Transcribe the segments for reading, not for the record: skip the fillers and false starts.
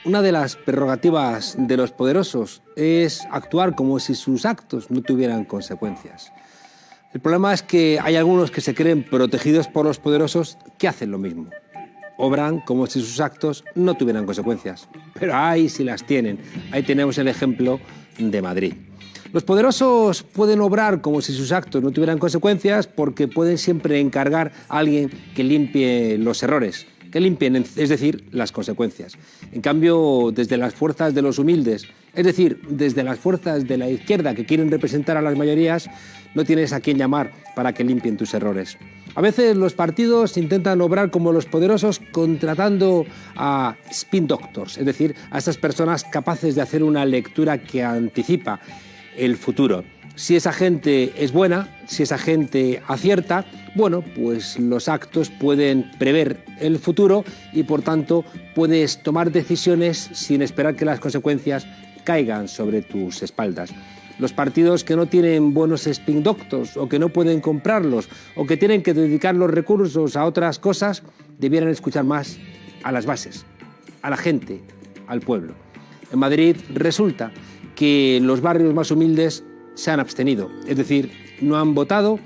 Una de las prerrogativas de los poderosos es actuar como si sus actos no tuvieran consecuencias. El problema es que hay algunos que se creen protegidos por los poderosos que hacen lo mismo. Obran como si sus actos no tuvieran consecuencias. Pero ahí sí las tienen. Ahí tenemos el ejemplo de Madrid. Los poderosos pueden obrar como si sus actos no tuvieran consecuencias porque pueden siempre encargar a alguien que limpie los errores, que limpien, es decir, las consecuencias. En cambio, desde las fuerzas de los humildes, es decir, desde las fuerzas de la izquierda que quieren representar a las mayorías, no tienes a quién llamar para que limpien tus errores. A veces los partidos intentan obrar como los poderosos contratando a spin doctors, es decir, a estas personas capaces de hacer una lectura que anticipa el futuro. Si esa gente es buena, si esa gente acierta, bueno, pues los actos pueden prever el futuro y por tanto puedes tomar decisiones sin esperar que las consecuencias caigan sobre tus espaldas. Los partidos que no tienen buenos spin doctors o que no pueden comprarlos o que tienen que dedicar los recursos a otras cosas, debieran escuchar más a las bases, a la gente, al pueblo. En Madrid resulta que los barrios más humildes se han abstenido, es decir, no han votado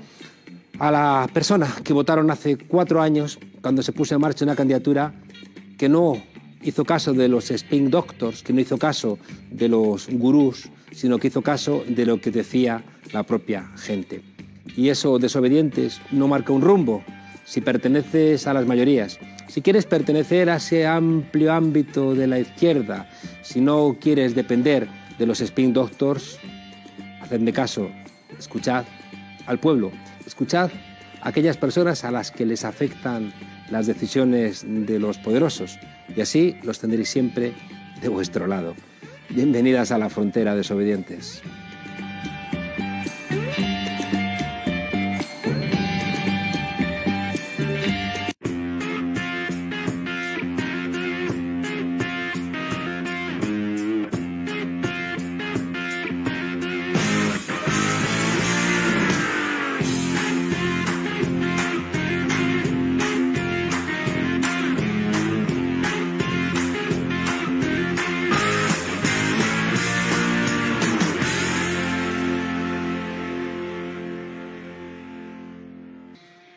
a la persona que votaron hace 4 años cuando se puso en marcha una candidatura que no hizo caso de los spin doctors, que no hizo caso de los gurús, sino que hizo caso de lo que decía la propia gente. Y eso, desobedientes, no marca un rumbo. Si perteneces a las mayorías, si quieres pertenecer a ese amplio ámbito de la izquierda, si no quieres depender de los spin doctors, hacedme caso, escuchad al pueblo, escuchad a aquellas personas a las que les afectan las decisiones de los poderosos y así los tendréis siempre de vuestro lado. Bienvenidas a la frontera, desobedientes.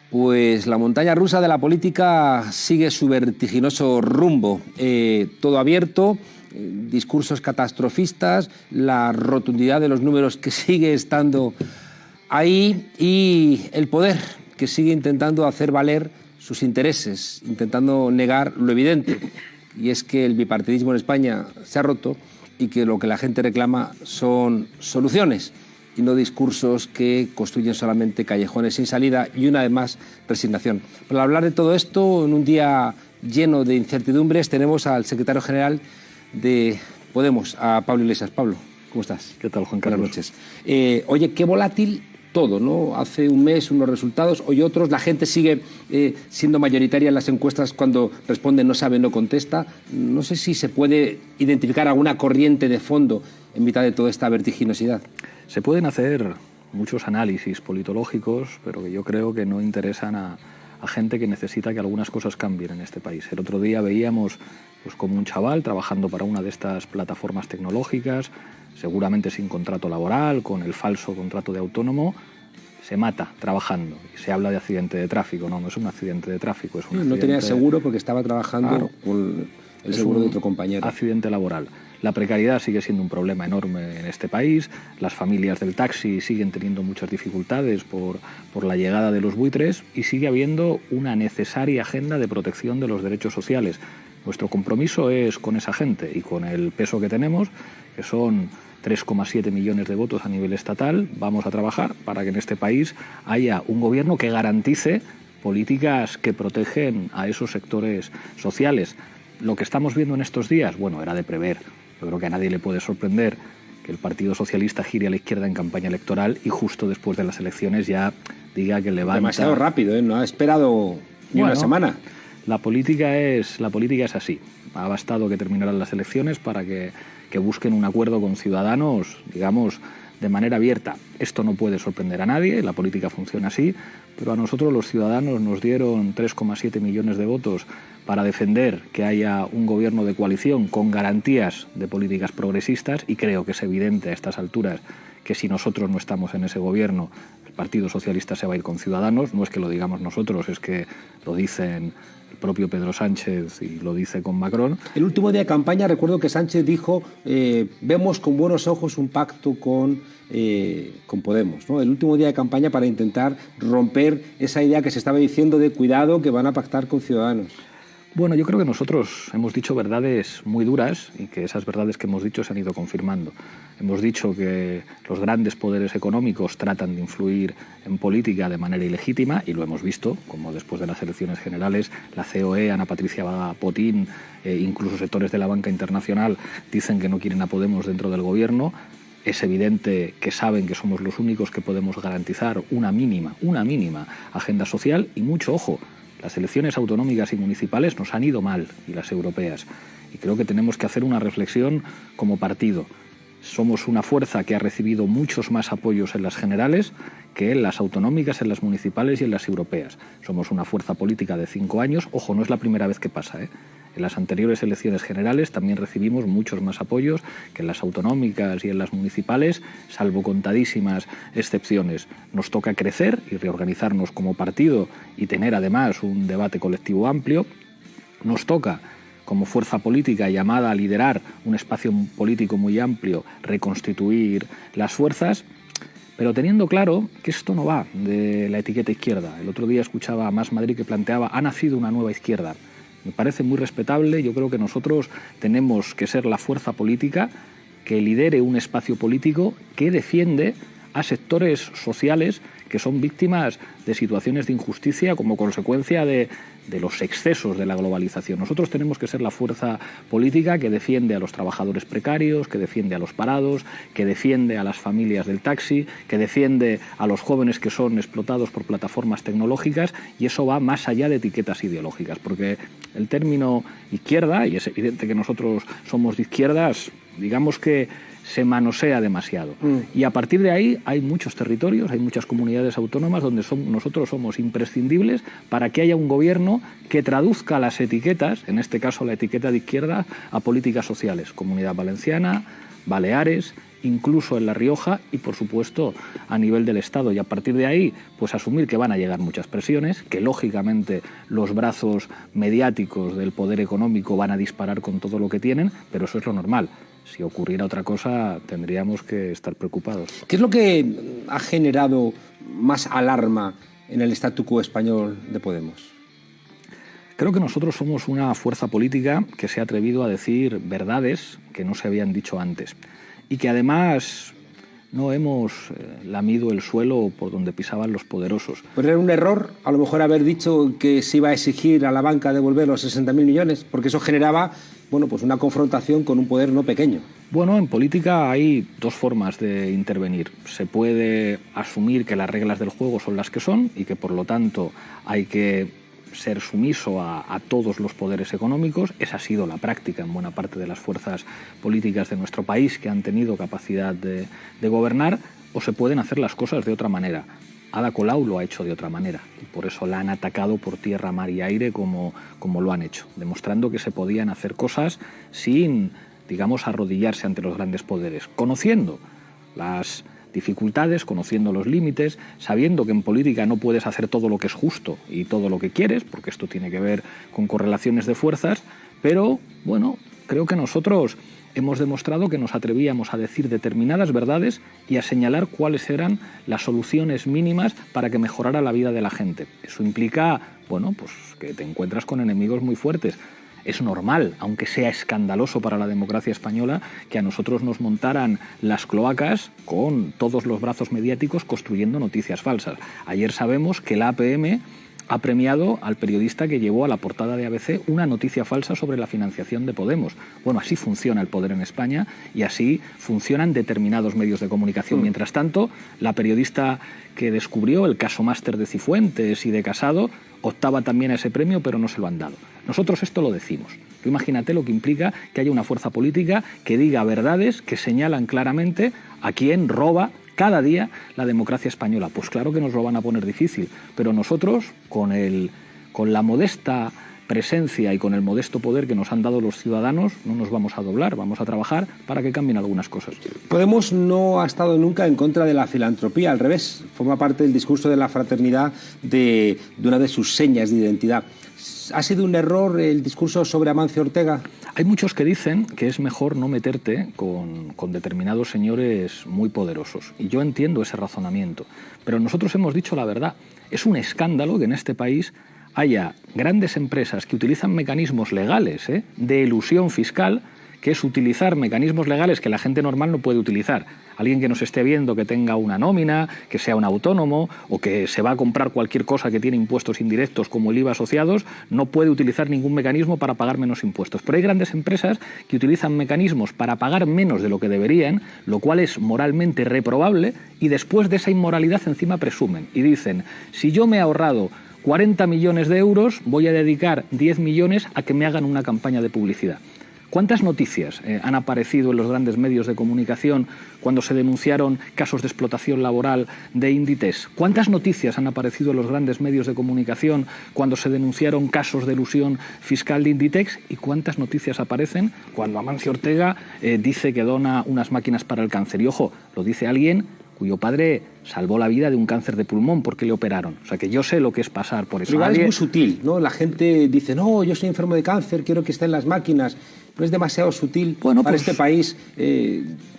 Pues la montaña rusa de la política sigue su vertiginoso rumbo, todo abierto, discursos catastrofistas, la rotundidad de los números que sigue estando ahí y el poder que sigue intentando hacer valer sus intereses, intentando negar lo evidente, y es que el bipartidismo en España se ha roto y que lo que la gente reclama son soluciones y no discursos que construyen solamente callejones sin salida y una vez más resignación. Para hablar de todo esto, en un día lleno de incertidumbres, tenemos al secretario general de Podemos, a Pablo Iglesias. Pablo, ¿cómo estás? ¿Qué tal, Juan Carlos? Buenas noches. Oye, qué volátil todo, ¿no? Hace un mes unos resultados, hoy otros, la gente sigue siendo mayoritaria en las encuestas cuando responde no sabe, no contesta. No sé si se puede identificar alguna corriente de fondo en mitad de toda esta vertiginosidad. Se pueden hacer muchos análisis politológicos, pero que yo creo que no interesan a gente que necesita que algunas cosas cambien en este país. El otro día veíamos pues, como un chaval trabajando para una de estas plataformas tecnológicas, seguramente sin contrato laboral, con el falso contrato de autónomo, se mata trabajando. Y se habla de accidente de tráfico. No, no es un accidente de tráfico, es un accidente... No tenía seguro porque estaba trabajando con el seguro de otro compañero. Accidente laboral. La precariedad sigue siendo un problema enorme en este país. Las familias del taxi siguen teniendo muchas dificultades por la llegada de los buitres y sigue habiendo una necesaria agenda de protección de los derechos sociales. Nuestro compromiso es con esa gente y con el peso que tenemos, que son 3,7 millones de votos a nivel estatal. Vamos a trabajar para que en este país haya un gobierno que garantice políticas que protegen a esos sectores sociales. Lo que estamos viendo en estos días, bueno, era de prever. Yo creo que a nadie le puede sorprender que el Partido Socialista gire a la izquierda en campaña electoral y justo después de las elecciones ya diga que levanta... Demasiado rápido, ¿eh? No ha esperado ni una semana. La política es así. Ha bastado que terminaran las elecciones para que busquen un acuerdo con Ciudadanos, digamos, de manera abierta. Esto no puede sorprender a nadie, la política funciona así, pero a nosotros los ciudadanos nos dieron 3,7 millones de votos para defender que haya un gobierno de coalición con garantías de políticas progresistas, y creo que es evidente a estas alturas que si nosotros no estamos en ese gobierno, el Partido Socialista se va a ir con Ciudadanos. No es que lo digamos nosotros, es que lo dicen el propio Pedro Sánchez y lo dice con Macron. El último día de campaña recuerdo que Sánchez dijo vemos con buenos ojos un pacto con Podemos, ¿no? El último día de campaña para intentar romper esa idea que se estaba diciendo de cuidado que van a pactar con Ciudadanos. Bueno, yo creo que nosotros hemos dicho verdades muy duras y que esas verdades que hemos dicho se han ido confirmando. Hemos dicho que los grandes poderes económicos tratan de influir en política de manera ilegítima, y lo hemos visto, como después de las elecciones generales, la COE, Ana Patricia Potín, incluso sectores de la banca internacional dicen que no quieren a Podemos dentro del gobierno. Es evidente que saben que somos los únicos que podemos garantizar una mínima agenda social, y mucho ojo. Las elecciones autonómicas y municipales nos han ido mal, y las europeas. Y creo que tenemos que hacer una reflexión como partido. Somos una fuerza que ha recibido muchos más apoyos en las generales que en las autonómicas, en las municipales y en las europeas. Somos una fuerza política de 5 años. Ojo, no es la primera vez que pasa, ¿eh? En las anteriores elecciones generales también recibimos muchos más apoyos que en las autonómicas y en las municipales, salvo contadísimas excepciones. Nos toca crecer y reorganizarnos como partido y tener además un debate colectivo amplio. Nos toca, como fuerza política llamada a liderar un espacio político muy amplio, reconstituir las fuerzas, pero teniendo claro que esto no va de la etiqueta izquierda. El otro día escuchaba a Más Madrid que planteaba: ha nacido una nueva izquierda. Me parece muy respetable. Yo creo que nosotros tenemos que ser la fuerza política que lidere un espacio político que defiende a sectores sociales que son víctimas de situaciones de injusticia como consecuencia de los excesos de la globalización. Nosotros tenemos que ser la fuerza política que defiende a los trabajadores precarios, que defiende a los parados, que defiende a las familias del taxi, que defiende a los jóvenes que son explotados por plataformas tecnológicas, y eso va más allá de etiquetas ideológicas, porque el término izquierda, y es evidente que nosotros somos de izquierdas, digamos que se manosea demasiado. Y a partir de ahí hay muchos territorios, hay muchas comunidades autónomas donde nosotros somos imprescindibles para que haya un gobierno que traduzca las etiquetas, en este caso la etiqueta de izquierda, a políticas sociales. Comunidad Valenciana, Baleares, incluso en La Rioja y, por supuesto, a nivel del Estado. Y a partir de ahí, pues asumir que van a llegar muchas presiones, que lógicamente los brazos mediáticos del poder económico van a disparar con todo lo que tienen, pero eso es lo normal. Si ocurriera otra cosa, tendríamos que estar preocupados. ¿Qué es lo que ha generado más alarma en el statu quo español de Podemos? Creo que nosotros somos una fuerza política que se ha atrevido a decir verdades que no se habían dicho antes, y que además no hemos lamido el suelo por donde pisaban los poderosos. ¿Pero era un error a lo mejor haber dicho que se iba a exigir a la banca devolver los 60.000 millones? Porque eso generaba, bueno, pues una confrontación con un poder no pequeño. Bueno, en política hay dos formas de intervenir. Se puede asumir que las reglas del juego son las que son y que por lo tanto hay que ser sumiso a todos los poderes económicos. Esa ha sido la práctica en buena parte de las fuerzas políticas de nuestro país que han tenido capacidad de gobernar, o se pueden hacer las cosas de otra manera. Ada Colau lo ha hecho de otra manera y por eso la han atacado por tierra, mar y aire como lo han hecho, demostrando que se podían hacer cosas sin, digamos, arrodillarse ante los grandes poderes, conociendo las dificultades, conociendo los límites, sabiendo que en política no puedes hacer todo lo que es justo y todo lo que quieres, porque esto tiene que ver con correlaciones de fuerzas, pero bueno, creo que nosotros hemos demostrado que nos atrevíamos a decir determinadas verdades y a señalar cuáles eran las soluciones mínimas para que mejorara la vida de la gente. Eso implica, bueno, pues que te encuentras con enemigos muy fuertes. Es normal, aunque sea escandaloso para la democracia española, que a nosotros nos montaran las cloacas con todos los brazos mediáticos construyendo noticias falsas. Ayer sabemos que la APM ha premiado al periodista que llevó a la portada de ABC una noticia falsa sobre la financiación de Podemos. Bueno, así funciona el poder en España y así funcionan determinados medios de comunicación. Mientras tanto, la periodista que descubrió el caso máster de Cifuentes y de Casado optaba también a ese premio, pero no se lo han dado. Nosotros esto lo decimos. Tú imagínate lo que implica que haya una fuerza política que diga verdades que señalan claramente a quién roba cada día la democracia española. Pues claro que nos lo van a poner difícil, pero nosotros, con la modesta presencia y con el modesto poder que nos han dado los ciudadanos, no nos vamos a doblar, vamos a trabajar para que cambien algunas cosas. Podemos no ha estado nunca en contra de la filantropía, al revés, forma parte del discurso de la fraternidad de una de sus señas de identidad. ¿Ha sido un error el discurso sobre Amancio Ortega? Hay muchos que dicen que es mejor no meterte con determinados señores muy poderosos, y yo entiendo ese razonamiento, pero nosotros hemos dicho la verdad. Es un escándalo que en este país haya grandes empresas que utilizan mecanismos legales de elusión fiscal, que es utilizar mecanismos legales que la gente normal no puede utilizar. Alguien que nos esté viendo que tenga una nómina, que sea un autónomo o que se va a comprar cualquier cosa que tiene impuestos indirectos como el IVA asociados, no puede utilizar ningún mecanismo para pagar menos impuestos. Pero hay grandes empresas que utilizan mecanismos para pagar menos de lo que deberían, lo cual es moralmente reprobable, y después de esa inmoralidad encima presumen y dicen: si yo me he ahorrado 40 millones de euros, voy a dedicar 10 millones a que me hagan una campaña de publicidad. ¿Cuántas noticias han aparecido en los grandes medios de comunicación cuando se denunciaron casos de explotación laboral de Inditex? ¿Cuántas noticias han aparecido en los grandes medios de comunicación cuando se denunciaron casos de elusión fiscal de Inditex? ¿Y cuántas noticias aparecen cuando Amancio Ortega dice que dona unas máquinas para el cáncer? Y ojo, lo dice alguien cuyo padre salvó la vida de un cáncer de pulmón porque le operaron. O sea que yo sé lo que es pasar por eso. Pero igual es muy sutil, ¿no? La gente dice: no, yo soy enfermo de cáncer, quiero que estén las máquinas. ¿No es demasiado sutil para este país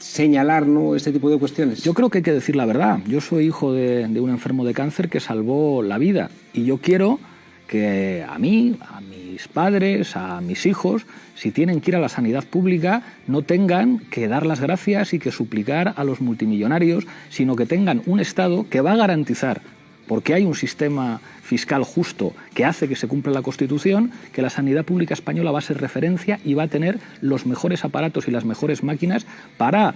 señalar, ¿no?, este tipo de cuestiones? Yo creo que hay que decir la verdad. Yo soy hijo de un enfermo de cáncer que salvó la vida, y yo quiero que a mí, a mis padres, a mis hijos, si tienen que ir a la sanidad pública, no tengan que dar las gracias y que suplicar a los multimillonarios, sino que tengan un Estado que va a garantizar, porque hay un sistema fiscal justo que hace que se cumpla la Constitución, que la sanidad pública española va a ser referencia y va a tener los mejores aparatos y las mejores máquinas para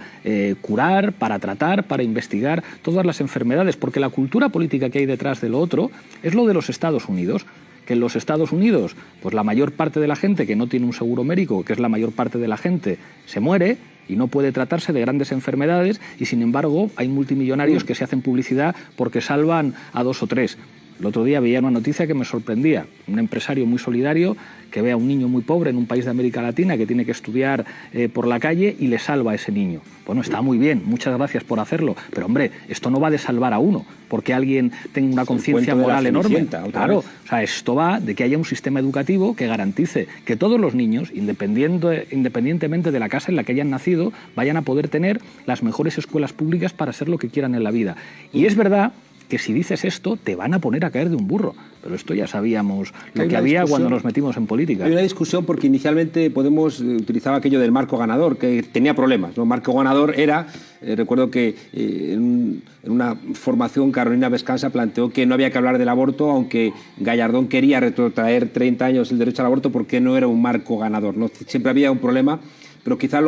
curar, para tratar, para investigar todas las enfermedades, porque la cultura política que hay detrás de lo otro es lo de los Estados Unidos. Que en los Estados Unidos, pues la mayor parte de la gente que no tiene un seguro médico, que es la mayor parte de la gente, se muere y no puede tratarse de grandes enfermedades, y sin embargo hay multimillonarios que se hacen publicidad porque salvan a 2 o 3. El otro día veía una noticia que me sorprendía. Un empresario muy solidario que ve a un niño muy pobre en un país de América Latina que tiene que estudiar por la calle y le salva a ese niño. Bueno, está muy bien, muchas gracias por hacerlo, pero hombre, esto no va de salvar a uno, porque alguien tenga una conciencia moral enorme. Claro, o sea, esto va de que haya un sistema educativo que garantice que todos los niños, independientemente de la casa en la que hayan nacido, vayan a poder tener las mejores escuelas públicas para ser lo que quieran en la vida. Y es verdad que si dices esto te van a poner a caer de un burro, pero esto ya sabíamos lo que había cuando nos metimos en política. Hay una discusión porque inicialmente Podemos utilizaba aquello del marco ganador, que tenía problemas, ¿no? Marco ganador era, recuerdo que en una formación Carolina Vescanza planteó que no había que hablar del aborto, aunque Gallardón quería retrotraer 30 años el derecho al aborto porque no era un marco ganador, ¿no? Siempre había un problema, pero quizá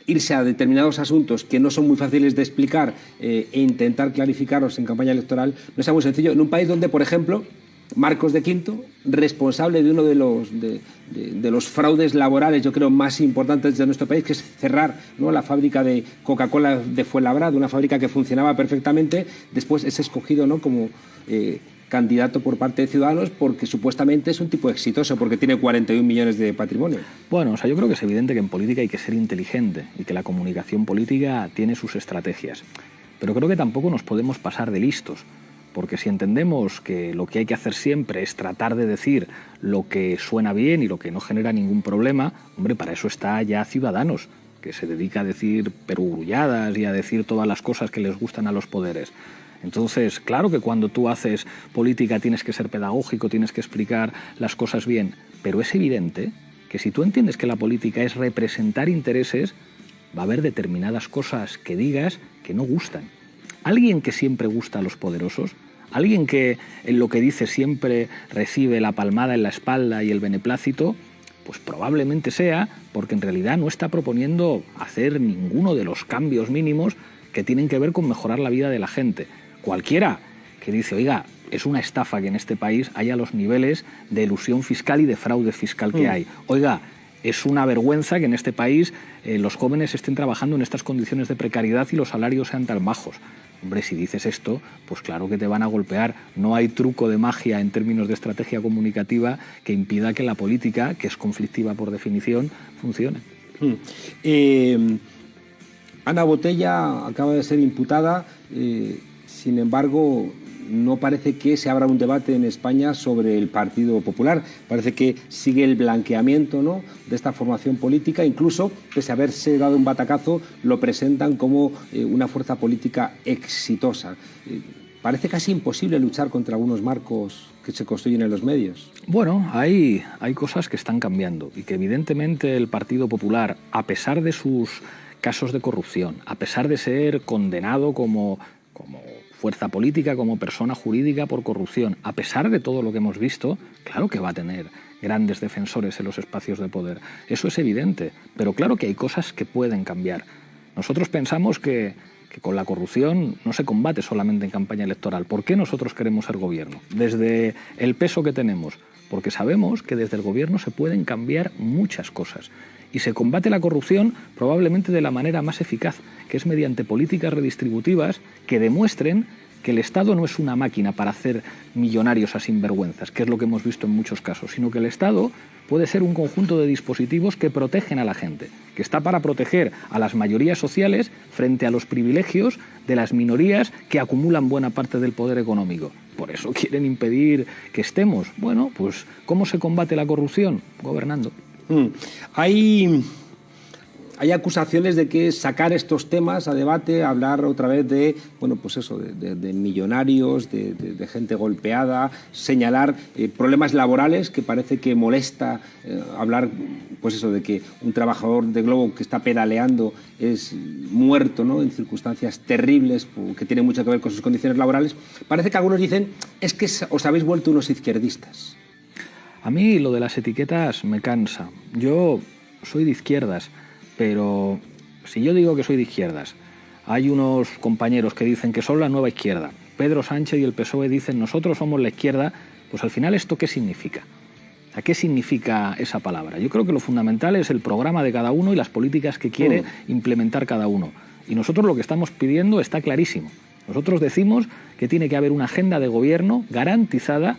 irse a determinados asuntos que no son muy fáciles de explicar e intentar clarificarlos en campaña electoral no es muy sencillo. En un país donde, por ejemplo, Marcos de Quinto, responsable de uno de los fraudes laborales, yo creo, más importantes de nuestro país, que es cerrar, ¿no?, la fábrica de Coca-Cola de Fuenlabrada, una fábrica que funcionaba perfectamente, después es escogido, ¿no?, como candidato por parte de Ciudadanos porque supuestamente es un tipo exitoso, porque tiene 41 millones de patrimonio. Bueno, o sea, yo creo que es evidente que en política hay que ser inteligente y que la comunicación política tiene sus estrategias. Pero creo que tampoco nos podemos pasar de listos, porque si entendemos que lo que hay que hacer siempre es tratar de decir lo que suena bien y lo que no genera ningún problema, hombre, para eso está ya Ciudadanos, que se dedica a decir perogrulladas y a decir todas las cosas que les gustan a los poderes. Entonces, claro que cuando tú haces política tienes que ser pedagógico, tienes que explicar las cosas bien, pero es evidente que si tú entiendes que la política es representar intereses, va a haber determinadas cosas que digas que no gustan. Alguien que siempre gusta a los poderosos, alguien que en lo que dice siempre recibe la palmada en la espalda y el beneplácito, pues probablemente sea porque en realidad no está proponiendo hacer ninguno de los cambios mínimos que tienen que ver con mejorar la vida de la gente. Cualquiera que dice, oiga, es una estafa que en este país haya los niveles de elusión fiscal y de fraude fiscal que hay. Oiga, es una vergüenza que en este país los jóvenes estén trabajando en estas condiciones de precariedad y los salarios sean tan bajos. Hombre, si dices esto, pues claro que te van a golpear. No hay truco de magia en términos de estrategia comunicativa que impida que la política, que es conflictiva por definición, funcione. Ana Botella acaba de ser imputada, sin embargo, no parece que se abra un debate en España sobre el Partido Popular. Parece que sigue el blanqueamiento, ¿no?, de esta formación política. Incluso, pese a haberse dado un batacazo, lo presentan como una fuerza política exitosa. Parece casi imposible luchar contra algunos marcos que se construyen en los medios. Bueno, hay cosas que están cambiando y que evidentemente el Partido Popular, a pesar de sus casos de corrupción, a pesar de ser condenado como fuerza política, como persona jurídica por corrupción, a pesar de todo lo que hemos visto, claro que va a tener grandes defensores en los espacios de poder. Eso es evidente, pero claro que hay cosas que pueden cambiar. Nosotros pensamos que con la corrupción no se combate solamente en campaña electoral. ¿Por qué nosotros queremos ser gobierno? Desde el peso que tenemos, porque sabemos que desde el gobierno se pueden cambiar muchas cosas. Y se combate la corrupción probablemente de la manera más eficaz, que es mediante políticas redistributivas que demuestren que el Estado no es una máquina para hacer millonarios a sinvergüenzas, que es lo que hemos visto en muchos casos, sino que el Estado puede ser un conjunto de dispositivos que protegen a la gente, que está para proteger a las mayorías sociales frente a los privilegios de las minorías que acumulan buena parte del poder económico. Por eso quieren impedir que estemos. Bueno, pues ¿cómo se combate la corrupción? Gobernando. Hay acusaciones de que sacar estos temas a debate, hablar otra vez de, bueno, pues eso, de millonarios, de gente golpeada, señalar problemas laborales, que parece que molesta hablar, pues eso, de que un trabajador de Globo que está pedaleando es muerto, ¿no?, en circunstancias terribles, que tienen mucho que ver con sus condiciones laborales. Parece que algunos dicen, es que os habéis vuelto unos izquierdistas. A mí lo de las etiquetas me cansa. Yo soy de izquierdas, pero si yo digo que soy de izquierdas, hay unos compañeros que dicen que son la nueva izquierda. Pedro Sánchez y el PSOE dicen nosotros somos la izquierda, pues al final ¿esto qué significa? ¿A qué significa esa palabra? Yo creo que lo fundamental es el programa de cada uno y las políticas que quiere implementar cada uno. Y nosotros lo que estamos pidiendo está clarísimo. Nosotros decimos que tiene que haber una agenda de gobierno garantizada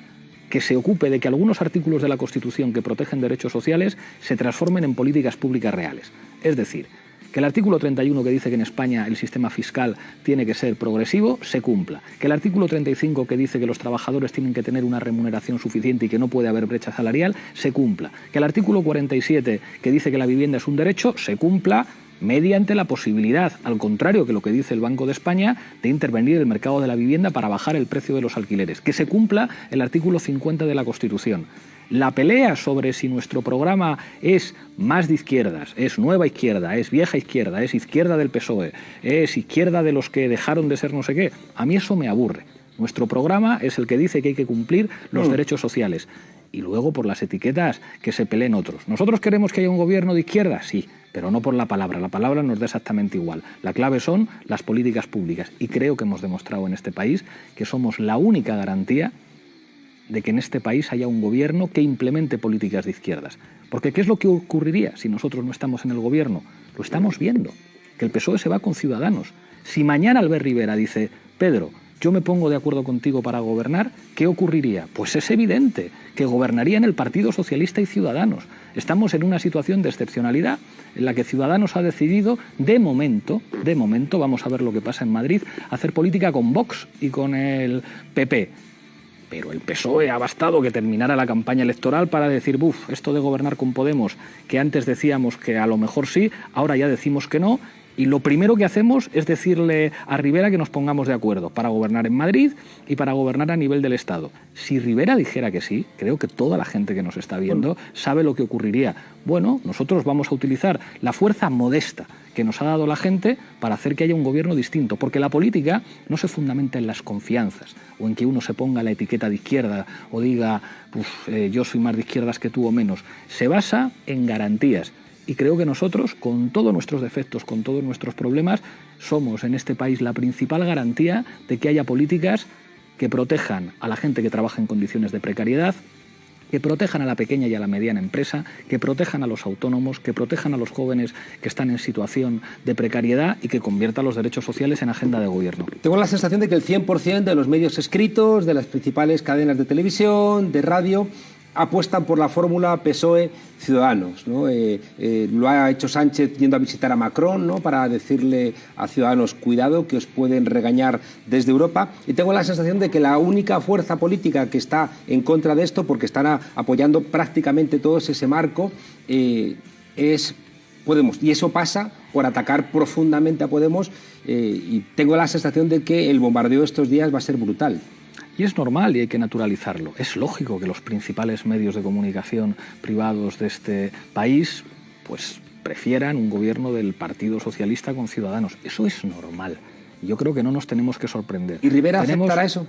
que se ocupe de que algunos artículos de la Constitución que protegen derechos sociales se transformen en políticas públicas reales. Es decir, que el artículo 31 que dice que en España el sistema fiscal tiene que ser progresivo, se cumpla. Que el artículo 35 que dice que los trabajadores tienen que tener una remuneración suficiente y que no puede haber brecha salarial, se cumpla. Que el artículo 47 que dice que la vivienda es un derecho, se cumpla mediante la posibilidad, al contrario que lo que dice el Banco de España, de intervenir en el mercado de la vivienda para bajar el precio de los alquileres. Que se cumpla el artículo 50 de la Constitución. La pelea sobre si nuestro programa es más de izquierdas, es nueva izquierda, es vieja izquierda, es izquierda del PSOE, es izquierda de los que dejaron de ser no sé qué, a mí eso me aburre. Nuestro programa es el que dice que hay que cumplir los derechos sociales. Y luego por las etiquetas que se peleen otros. ¿Nosotros queremos que haya un gobierno de izquierda? Sí, pero no por la palabra. La palabra nos da exactamente igual. La clave son las políticas públicas. Y creo que hemos demostrado en este país que somos la única garantía de que en este país haya un gobierno que implemente políticas de izquierdas. Porque ¿qué es lo que ocurriría si nosotros no estamos en el gobierno? Lo estamos viendo, que el PSOE se va con Ciudadanos. Si mañana Albert Rivera dice, Pedro, yo me pongo de acuerdo contigo para gobernar, ¿qué ocurriría? Pues es evidente que gobernarían el Partido Socialista y Ciudadanos. Estamos en una situación de excepcionalidad en la que Ciudadanos ha decidido, de momento, vamos a ver lo que pasa en Madrid, hacer política con Vox y con el PP. Pero el PSOE ha bastado que terminara la campaña electoral para decir, esto de gobernar con Podemos, que antes decíamos que a lo mejor sí, ahora ya decimos que no. Y lo primero que hacemos es decirle a Rivera que nos pongamos de acuerdo para gobernar en Madrid y para gobernar a nivel del Estado. Si Rivera dijera que sí, creo que toda la gente que nos está viendo sabe lo que ocurriría. Bueno, nosotros vamos a utilizar la fuerza modesta que nos ha dado la gente para hacer que haya un gobierno distinto, porque la política no se fundamenta en las confianzas o en que uno se ponga la etiqueta de izquierda o diga, yo soy más de izquierdas que tú o menos. Se basa en garantías. Y creo que nosotros, con todos nuestros defectos, con todos nuestros problemas, somos en este país la principal garantía de que haya políticas que protejan a la gente que trabaja en condiciones de precariedad, que protejan a la pequeña y a la mediana empresa, que protejan a los autónomos, que protejan a los jóvenes que están en situación de precariedad y que conviertan los derechos sociales en agenda de gobierno. Tengo la sensación de que el 100% de los medios escritos, de las principales cadenas de televisión, de radio, apuestan por la fórmula PSOE-Ciudadanos, ¿no? Lo ha hecho Sánchez yendo a visitar a Macron, ¿no?, para decirle a Ciudadanos, cuidado, que os pueden regañar desde Europa. Y tengo la sensación de que la única fuerza política que está en contra de esto, porque están apoyando prácticamente todo ese marco, es Podemos. Y eso pasa por atacar profundamente a Podemos, y tengo la sensación de que el bombardeo estos días va a ser brutal. Y es normal y hay que naturalizarlo. Es lógico que los principales medios de comunicación privados de este país pues prefieran un gobierno del Partido Socialista con Ciudadanos. Eso es normal. Yo creo que no nos tenemos que sorprender. ¿Y Rivera aceptará eso?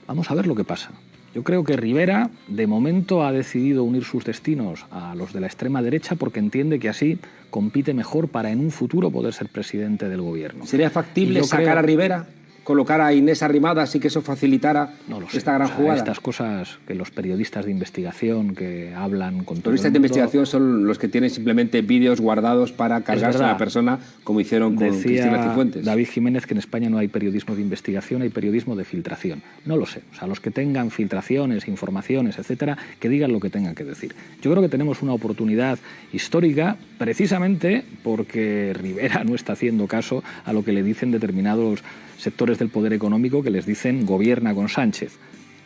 Vamos a ver lo que pasa. Yo creo que Rivera, de momento, ha decidido unir sus destinos a los de la extrema derecha porque entiende que así compite mejor para en un futuro poder ser presidente del gobierno. ¿Sería factible sacar a Rivera, colocar a Inés Arrimadas y que eso facilitara esta gran jugada? Estas cosas que los periodistas de investigación que hablan con todo el mundo... Periodistas de investigación son los que tienen simplemente vídeos guardados para cargarse a la persona, como hicieron con Cristina Cifuentes. David Jiménez que en España no hay periodismo de investigación, hay periodismo de filtración. No lo sé. O sea, los que tengan filtraciones, informaciones, etcétera, que digan lo que tengan que decir. Yo creo que tenemos una oportunidad histórica precisamente porque Rivera no está haciendo caso a lo que le dicen determinados sectores del poder económico que les dicen gobierna con Sánchez.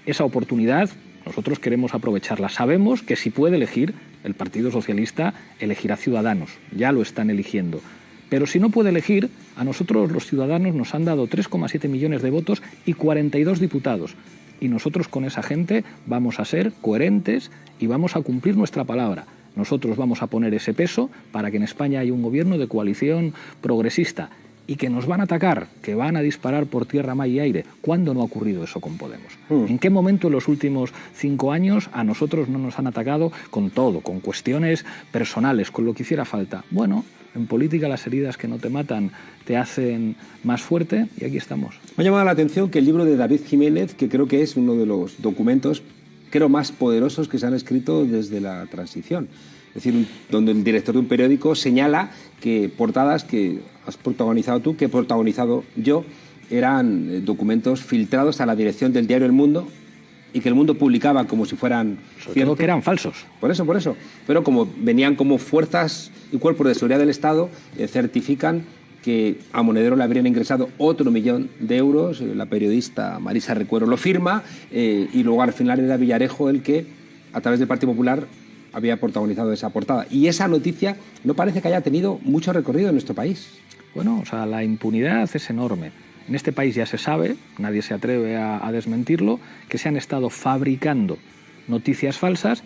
Esa oportunidad nosotros queremos aprovecharla. Sabemos que si puede elegir, el Partido Socialista elegirá Ciudadanos, ya lo están eligiendo. Pero si no puede elegir, a nosotros los ciudadanos nos han dado 3,7 millones de votos y 42 diputados. Y nosotros con esa gente vamos a ser coherentes y vamos a cumplir nuestra palabra. Nosotros vamos a poner ese peso para que en España haya un gobierno de coalición progresista. Y que nos van a atacar, que van a disparar por tierra, mar y aire. ¿Cuándo no ha ocurrido eso con Podemos? ¿En qué momento en los últimos 5 años a nosotros no nos han atacado con todo, con cuestiones personales, con lo que hiciera falta? Bueno, en política las heridas que no te matan te hacen más fuerte y aquí estamos. Me ha llamado la atención que el libro de David Jiménez, que creo que es uno de los documentos más poderosos que se han escrito desde la transición. Es decir, donde el director de un periódico señala que portadas que has protagonizado tú, que he protagonizado yo, eran documentos filtrados a la dirección del diario El Mundo y que El Mundo publicaba como si fueran ciertos, que eran falsos. Por eso. Pero como venían como fuerzas y cuerpos de seguridad del Estado, certifican que a Monedero le habrían ingresado otro 1 millón de euros. La periodista Marisa Recuero lo firma, y luego al final era Villarejo el que, a través del Partido Popular, había protagonizado esa portada. Y esa noticia no parece que haya tenido mucho recorrido en nuestro país. Bueno, o sea, la impunidad es enorme. En este país ya se sabe, nadie se atreve a desmentirlo, que se han estado fabricando noticias falsas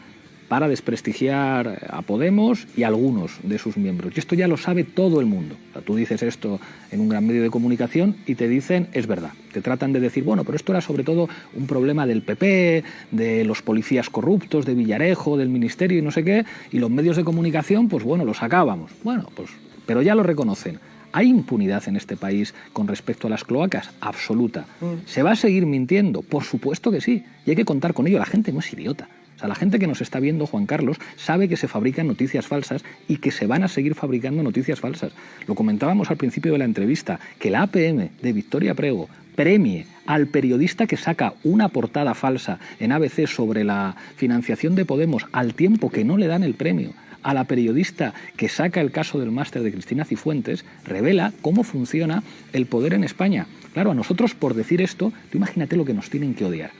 para desprestigiar a Podemos y a algunos de sus miembros. Y esto ya lo sabe todo el mundo. O sea, tú dices esto en un gran medio de comunicación y te dicen, es verdad. Te tratan de decir, bueno, pero esto era sobre todo un problema del PP, de los policías corruptos, de Villarejo, del ministerio y no sé qué, y los medios de comunicación, pues bueno, lo sacábamos. Bueno, pues, pero ya lo reconocen. ¿Hay impunidad en este país con respecto a las cloacas? Absoluta. ¿Se va a seguir mintiendo? Por supuesto que sí. Y hay que contar con ello. La gente no es idiota. O sea, la gente que nos está viendo, Juan Carlos, sabe que se fabrican noticias falsas y que se van a seguir fabricando noticias falsas. Lo comentábamos al principio de la entrevista, que la APM de Victoria Prego premie al periodista que saca una portada falsa en ABC sobre la financiación de Podemos al tiempo que no le dan el premio a la periodista que saca el caso del máster de Cristina Cifuentes, revela cómo funciona el poder en España. Claro, a nosotros por decir esto, tú imagínate lo que nos tienen que odiar.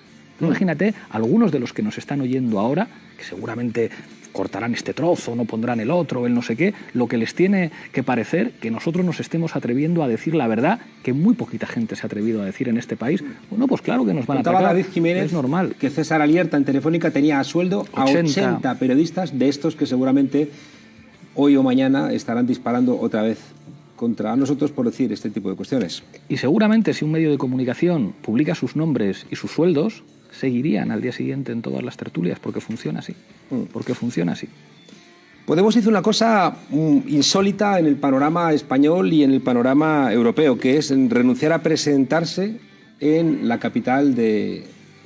Imagínate, algunos de los que nos están oyendo ahora, que seguramente cortarán este trozo, no pondrán el otro, el no sé qué, lo que les tiene que parecer que nosotros nos estemos atreviendo a decir la verdad, que muy poquita gente se ha atrevido a decir en este país. Bueno, pues claro que nos van a atacar. David Jiménez, es normal. Que César Alierta en Telefónica tenía a sueldo a 80 periodistas de estos que seguramente hoy o mañana estarán disparando otra vez contra nosotros por decir este tipo de cuestiones. Y seguramente si un medio de comunicación publica sus nombres y sus sueldos, seguirían al día siguiente en todas las tertulias, porque funciona así. Porque funciona así. Podemos hizo una cosa insólita en el panorama español y en el panorama europeo, que es renunciar a presentarse en la capital de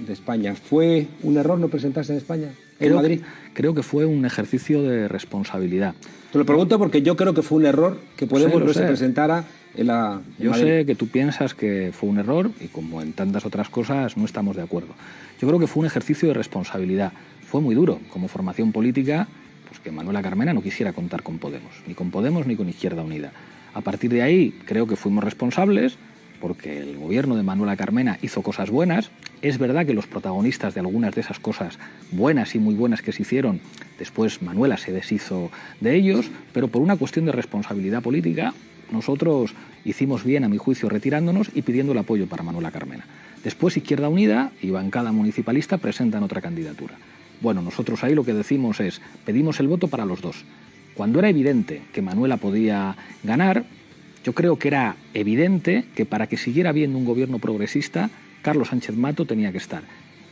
España. ¿Fue un error no presentarse en España, en Madrid? Creo que fue un ejercicio de responsabilidad. Te lo pregunto porque yo creo que fue un error que Podemos no se presentara en Madrid. Yo sé que tú piensas que fue un error y como en tantas otras cosas no estamos de acuerdo. Yo creo que fue un ejercicio de responsabilidad. Fue muy duro como formación política, pues que Manuela Carmena no quisiera contar con Podemos ni con Izquierda Unida. A partir de ahí creo que fuimos responsables porque el gobierno de Manuela Carmena hizo cosas buenas. Es verdad que los protagonistas de algunas de esas cosas buenas y muy buenas que se hicieron, después Manuela se deshizo de ellos, pero por una cuestión de responsabilidad política, nosotros hicimos bien, a mi juicio, retirándonos y pidiendo el apoyo para Manuela Carmena. Después Izquierda Unida y bancada municipalista presentan otra candidatura. Bueno, nosotros ahí lo que decimos es, pedimos el voto para los dos. Cuando era evidente que Manuela podía ganar, yo creo que era evidente que para que siguiera habiendo un gobierno progresista, Carlos Sánchez Mato tenía que estar.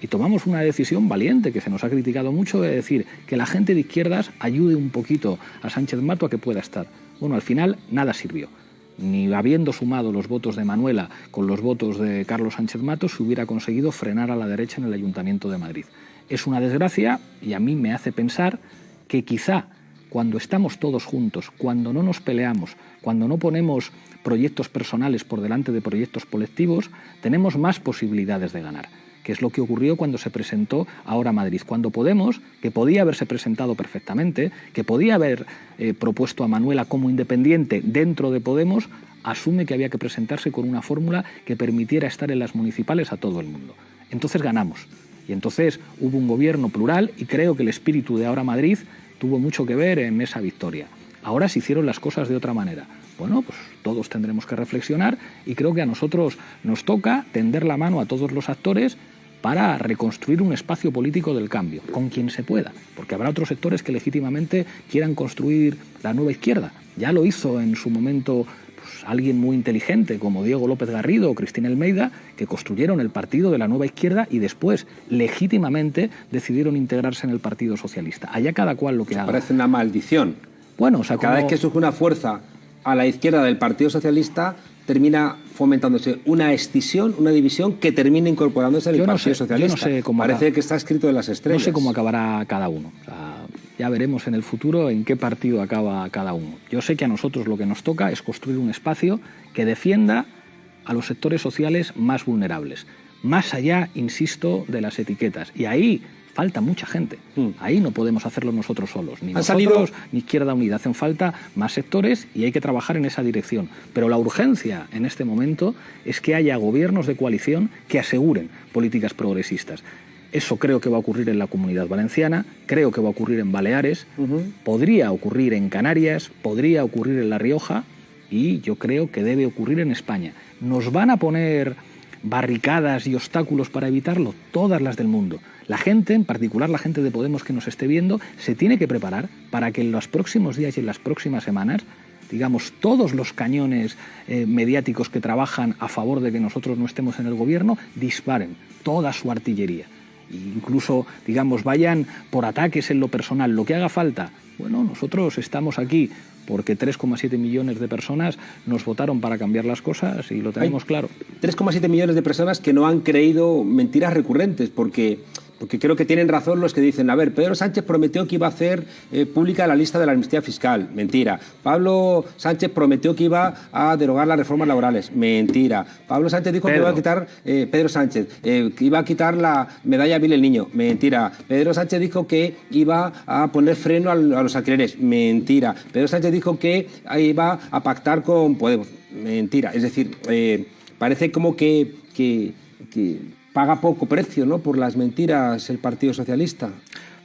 Y tomamos una decisión valiente, que se nos ha criticado mucho, de decir que la gente de izquierdas ayude un poquito a Sánchez Mato a que pueda estar. Bueno, al final nada sirvió. Ni habiendo sumado los votos de Manuela con los votos de Carlos Sánchez Mato, se hubiera conseguido frenar a la derecha en el Ayuntamiento de Madrid. Es una desgracia y a mí me hace pensar que quizá cuando estamos todos juntos, cuando no nos peleamos, cuando no ponemos proyectos personales por delante de proyectos colectivos, tenemos más posibilidades de ganar, que es lo que ocurrió cuando se presentó ahora Madrid. Cuando Podemos, que podía haberse presentado perfectamente, que podía haber propuesto a Manuela como independiente dentro de Podemos, asume que había que presentarse con una fórmula que permitiera estar en las municipales a todo el mundo. Entonces ganamos. Y entonces hubo un gobierno plural y creo que el espíritu de ahora Madrid tuvo mucho que ver en esa victoria. Ahora se hicieron las cosas de otra manera. Bueno, pues todos tendremos que reflexionar y creo que a nosotros nos toca tender la mano a todos los actores para reconstruir un espacio político del cambio, con quien se pueda, porque habrá otros sectores que legítimamente quieran construir la nueva izquierda. Ya lo hizo en su momento pues, alguien muy inteligente como Diego López Garrido o Cristina Almeida, que construyeron el partido de la nueva izquierda y después legítimamente decidieron integrarse en el Partido Socialista. Allá cada cual lo que haga. Parece una maldición. Bueno, o sea, cada vez que surge una fuerza a la izquierda del Partido Socialista, termina fomentándose una escisión, una división que termina incorporándose en el Partido Socialista. Yo no sé cómo parece que está escrito en las estrellas. No sé cómo acabará cada uno. O sea, ya veremos en el futuro en qué partido acaba cada uno. Yo sé que a nosotros lo que nos toca es construir un espacio que defienda a los sectores sociales más vulnerables. Más allá, insisto, de las etiquetas. Y ahí falta mucha gente. Ahí no podemos hacerlo nosotros solos. Ni nosotros, ni Izquierda Unida. Hacen falta más sectores y hay que trabajar en esa dirección. Pero la urgencia en este momento es que haya gobiernos de coalición que aseguren políticas progresistas. Eso creo que va a ocurrir en la Comunidad Valenciana, creo que va a ocurrir en Baleares, podría ocurrir en Canarias, podría ocurrir en La Rioja y yo creo que debe ocurrir en España. ¿Nos van a poner barricadas y obstáculos para evitarlo? Todas las del mundo. La gente, en particular la gente de Podemos que nos esté viendo, se tiene que preparar para que en los próximos días y en las próximas semanas, digamos, todos los cañones mediáticos que trabajan a favor de que nosotros no estemos en el gobierno, disparen toda su artillería. Incluso, digamos, vayan por ataques en lo personal, lo que haga falta. Bueno, nosotros estamos aquí porque 3,7 millones de personas nos votaron para cambiar las cosas y lo tenemos claro. 3,7 millones de personas que no han creído mentiras recurrentes, porque creo que tienen razón los que dicen, a ver, Pedro Sánchez prometió que iba a hacer pública la lista de la amnistía fiscal, mentira. Pablo Sánchez prometió que iba a derogar las reformas laborales, mentira. Pablo Sánchez dijo que iba a quitar, Pedro Sánchez, que iba a quitar la medalla Vil el Niño, mentira. Pedro Sánchez dijo que iba a poner freno a los alquileres, mentira. Pedro Sánchez dijo que iba a pactar con Podemos, mentira. Es decir, parece como que paga poco precio, ¿no?, por las mentiras el Partido Socialista.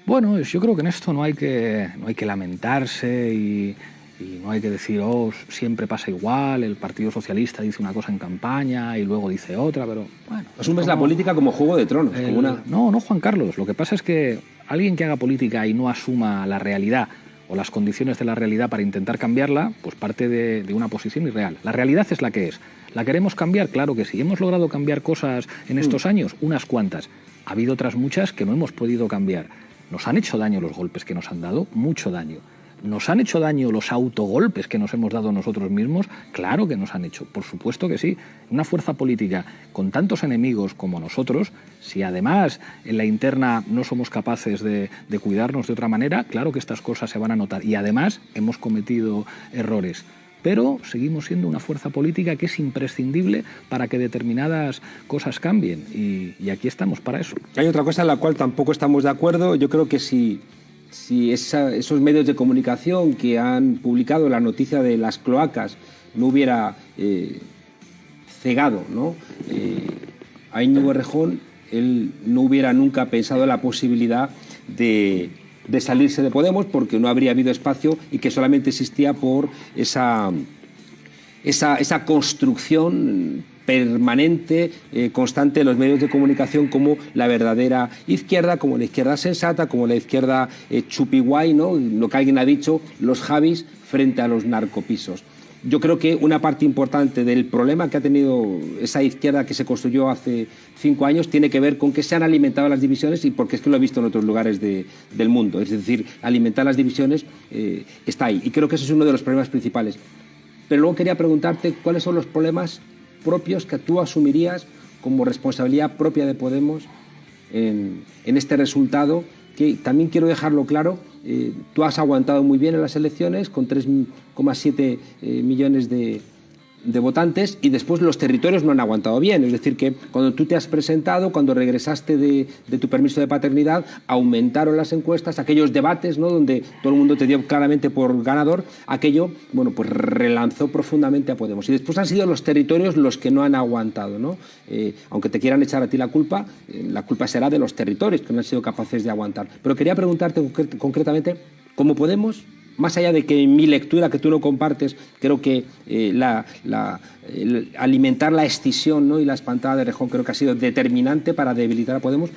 Bueno, yo creo que en esto no hay que lamentarse y no hay que decir, oh, siempre pasa igual, el Partido Socialista dice una cosa en campaña y luego dice otra, pero bueno... Asumes la política como Juego de Tronos. Como una... No, Juan Carlos, lo que pasa es que alguien que haga política y no asuma la realidad o las condiciones de la realidad para intentar cambiarla, pues parte de una posición irreal. La realidad es la que es. ¿La queremos cambiar? Claro que sí. ¿Hemos logrado cambiar cosas en estos años? Unas cuantas. Ha habido otras muchas que no hemos podido cambiar. Nos han hecho daño los golpes que nos han dado, mucho daño. ¿Nos han hecho daño los autogolpes que nos hemos dado nosotros mismos? Claro que nos han hecho, por supuesto que sí. Una fuerza política con tantos enemigos como nosotros, si además en la interna no somos capaces de cuidarnos de otra manera, claro que estas cosas se van a notar. Y además hemos cometido errores. Pero seguimos siendo una fuerza política que es imprescindible para que determinadas cosas cambien. Y aquí estamos para eso. Hay otra cosa en la cual tampoco estamos de acuerdo. Yo creo que si esos medios de comunicación que han publicado la noticia de las cloacas no hubiera cegado, ¿no?, a Íñigo Errejón, él no hubiera nunca pensado en la posibilidad de salirse de Podemos, porque no habría habido espacio y que solamente existía por esa construcción permanente, constante de los medios de comunicación como la verdadera izquierda, como la izquierda sensata, como la izquierda chupiguay, ¿no?, lo que alguien ha dicho, los Javis frente a los narcopisos. Yo creo que una parte importante del problema que ha tenido esa izquierda que se construyó hace 5 años tiene que ver con que se han alimentado las divisiones, y porque es que lo he visto en otros lugares del mundo. Es decir, alimentar las divisiones está ahí. Y creo que ese es uno de los problemas principales. Pero luego quería preguntarte cuáles son los problemas propios que tú asumirías como responsabilidad propia de Podemos en este resultado, que también quiero dejarlo claro. Tú has aguantado muy bien en las elecciones con 3,7 millones de votantes, y después los territorios no han aguantado bien. Es decir, que cuando tú te has presentado, cuando regresaste de tu permiso de paternidad, aumentaron las encuestas, aquellos debates, ¿no?, donde todo el mundo te dio claramente por ganador, aquello, bueno, pues relanzó profundamente a Podemos. Y después han sido los territorios los que no han aguantado, ¿no? Aunque te quieran echar a ti la culpa será de los territorios que no han sido capaces de aguantar. Pero quería preguntarte concretamente, ¿cómo Podemos, más allá de que en mi lectura, que tú no compartes, creo que alimentar la escisión, ¿no?, y la espantada de Errejón creo que ha sido determinante para debilitar a Podemos,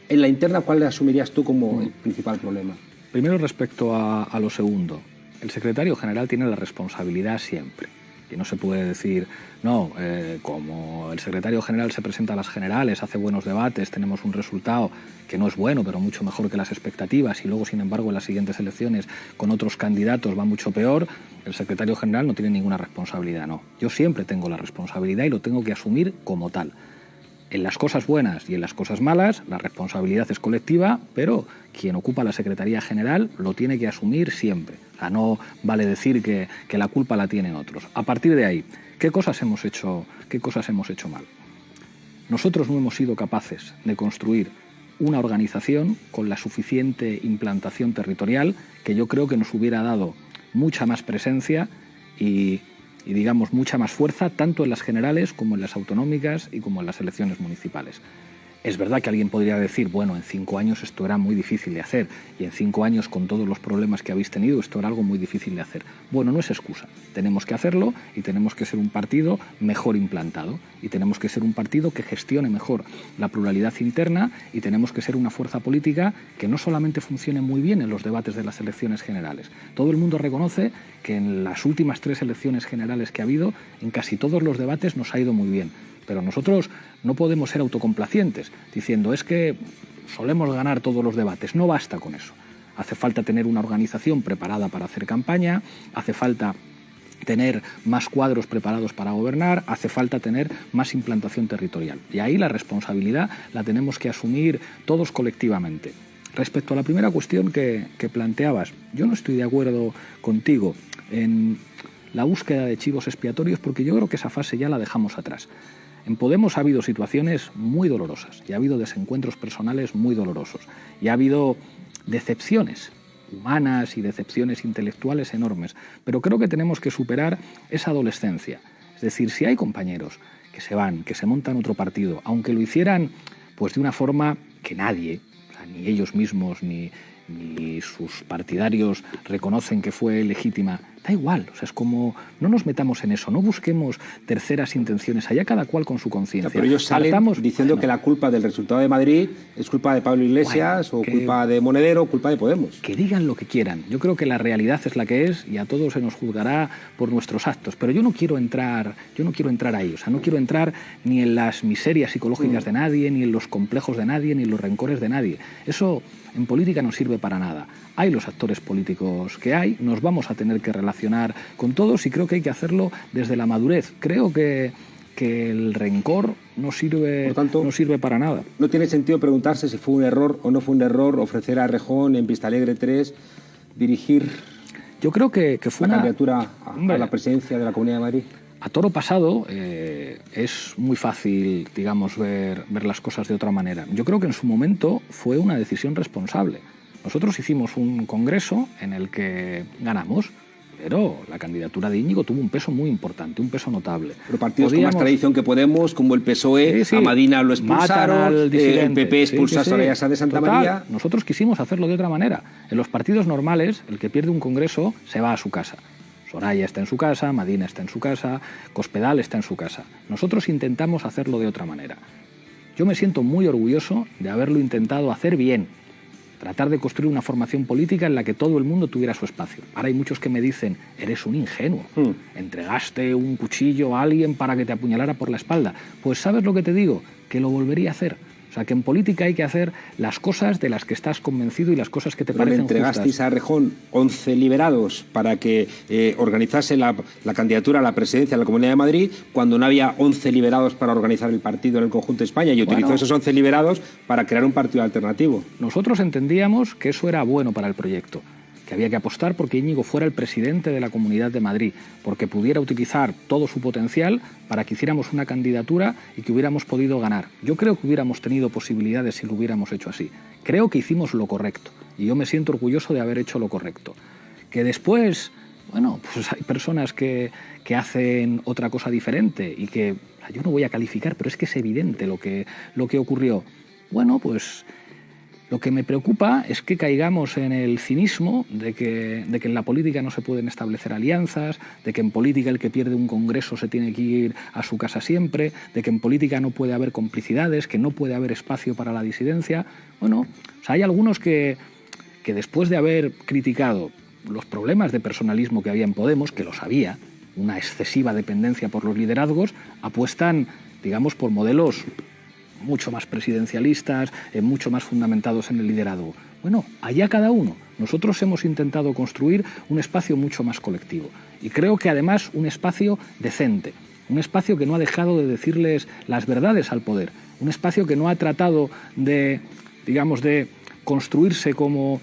en la interna, ¿cuál le asumirías tú como el principal problema? Primero, respecto a lo segundo, el secretario general tiene la responsabilidad siempre. Y no se puede decir, no, como el secretario general se presenta a las generales, hace buenos debates, tenemos un resultado que no es bueno, pero mucho mejor que las expectativas, y luego, sin embargo, en las siguientes elecciones con otros candidatos va mucho peor, el secretario general no tiene ninguna responsabilidad. No, yo siempre tengo la responsabilidad y lo tengo que asumir como tal. En las cosas buenas y en las cosas malas, la responsabilidad es colectiva, pero quien ocupa la Secretaría General lo tiene que asumir siempre. O sea, no vale decir que la culpa la tienen otros. A partir de ahí, ¿qué cosas hemos hecho mal? Nosotros no hemos sido capaces de construir una organización con la suficiente implantación territorial, que yo creo que nos hubiera dado mucha más presencia y digamos, mucha más fuerza, tanto en las generales como en las autonómicas y como en las elecciones municipales. Es verdad que alguien podría decir, bueno, en 5 años esto era muy difícil de hacer, y en 5 años, con todos los problemas que habéis tenido, esto era algo muy difícil de hacer. Bueno, no es excusa. Tenemos que hacerlo, y tenemos que ser un partido mejor implantado, y tenemos que ser un partido que gestione mejor la pluralidad interna, y tenemos que ser una fuerza política que no solamente funcione muy bien en los debates de las elecciones generales. Todo el mundo reconoce que en las últimas 3 elecciones generales que ha habido, en casi todos los debates nos ha ido muy bien. Pero nosotros no podemos ser autocomplacientes diciendo, es que solemos ganar todos los debates. No basta con eso. Hace falta tener una organización preparada para hacer campaña, hace falta tener más cuadros preparados para gobernar, hace falta tener más implantación territorial. Y ahí la responsabilidad la tenemos que asumir todos colectivamente. Respecto a la primera cuestión que planteabas, yo no estoy de acuerdo contigo en la búsqueda de chivos expiatorios, porque yo creo que esa fase ya la dejamos atrás. En Podemos ha habido situaciones muy dolorosas, y ha habido desencuentros personales muy dolorosos, y ha habido decepciones humanas y decepciones intelectuales enormes, pero creo que tenemos que superar esa adolescencia. Es decir, si hay compañeros que se van, que se montan otro partido, aunque lo hicieran pues de una forma que nadie, o sea, ni ellos mismos ni sus partidarios reconocen que fue legítima, da igual, o sea, es como, no nos metamos en eso, no busquemos terceras intenciones, allá cada cual con su conciencia. Pero ellos salen diciendo que la culpa del resultado de Madrid es culpa de Pablo Iglesias, culpa de Monedero, culpa de Podemos. Que digan lo que quieran, yo creo que la realidad es la que es, y a todos se nos juzgará por nuestros actos, pero yo no quiero entrar ahí, o sea, no quiero entrar ni en las miserias psicológicas de nadie, ni en los complejos de nadie, ni en los rencores de nadie. Eso en política no sirve para nada. Hay los actores políticos que hay, nos vamos a tener que relacionar con todos y creo que hay que hacerlo desde la madurez. Creo que el rencor no sirve, por tanto, no sirve para nada. No tiene sentido preguntarse si fue un error o no fue un error ofrecer a Errejón en Vistalegre 3 dirigir Yo creo que fue la candidatura a la presidencia de la Comunidad de Madrid. A toro pasado es muy fácil, digamos, ver las cosas de otra manera. Yo creo que en su momento fue una decisión responsable. Nosotros hicimos un congreso en el que ganamos, pero la candidatura de Íñigo tuvo un peso muy importante, un peso notable. Pero partidos con más tradición que Podemos, como el PSOE, a Madina lo expulsaron, el PP expulsó a Soraya Sáenz de Santa María. Nosotros quisimos hacerlo de otra manera. En los partidos normales, el que pierde un congreso se va a su casa. Soraya está en su casa, Madina está en su casa, Cospedal está en su casa. Nosotros intentamos hacerlo de otra manera. Yo me siento muy orgulloso de haberlo intentado hacer bien. Tratar de construir una formación política en la que todo el mundo tuviera su espacio. Ahora hay muchos que me dicen, eres un ingenuo, entregaste un cuchillo a alguien para que te apuñalara por la espalda. Pues ¿sabes lo que te digo? Que lo volvería a hacer. O sea, que en política hay que hacer las cosas de las que estás convencido y las cosas que te parecen justas. ¿Le entregasteis a Errejón 11 liberados para que organizase la candidatura a la presidencia de la Comunidad de Madrid cuando no había 11 liberados para organizar el partido en el conjunto de España y utilizó esos 11 liberados para crear un partido alternativo? Nosotros entendíamos que eso era bueno para el proyecto, que había que apostar porque Íñigo fuera el presidente de la Comunidad de Madrid, porque pudiera utilizar todo su potencial para que hiciéramos una candidatura y que hubiéramos podido ganar. Yo creo que hubiéramos tenido posibilidades si lo hubiéramos hecho así. Creo que hicimos lo correcto y yo me siento orgulloso de haber hecho lo correcto. Que después, bueno, pues hay personas que hacen otra cosa diferente y que yo no voy a calificar, pero es que es evidente lo que ocurrió. Bueno, pues lo que me preocupa es que caigamos en el cinismo de que en la política no se pueden establecer alianzas, de que en política el que pierde un congreso se tiene que ir a su casa siempre, de que en política no puede haber complicidades, que no puede haber espacio para la disidencia. Bueno, o sea, hay algunos que después de haber criticado los problemas de personalismo que había en Podemos, que los había, una excesiva dependencia por los liderazgos, apuestan, digamos, por modelos mucho más presidencialistas, mucho más fundamentados en el liderazgo. Bueno, allá cada uno. Nosotros hemos intentado construir un espacio mucho más colectivo y creo que además un espacio decente, un espacio que no ha dejado de decirles las verdades al poder, un espacio que no ha tratado de, digamos, de construirse como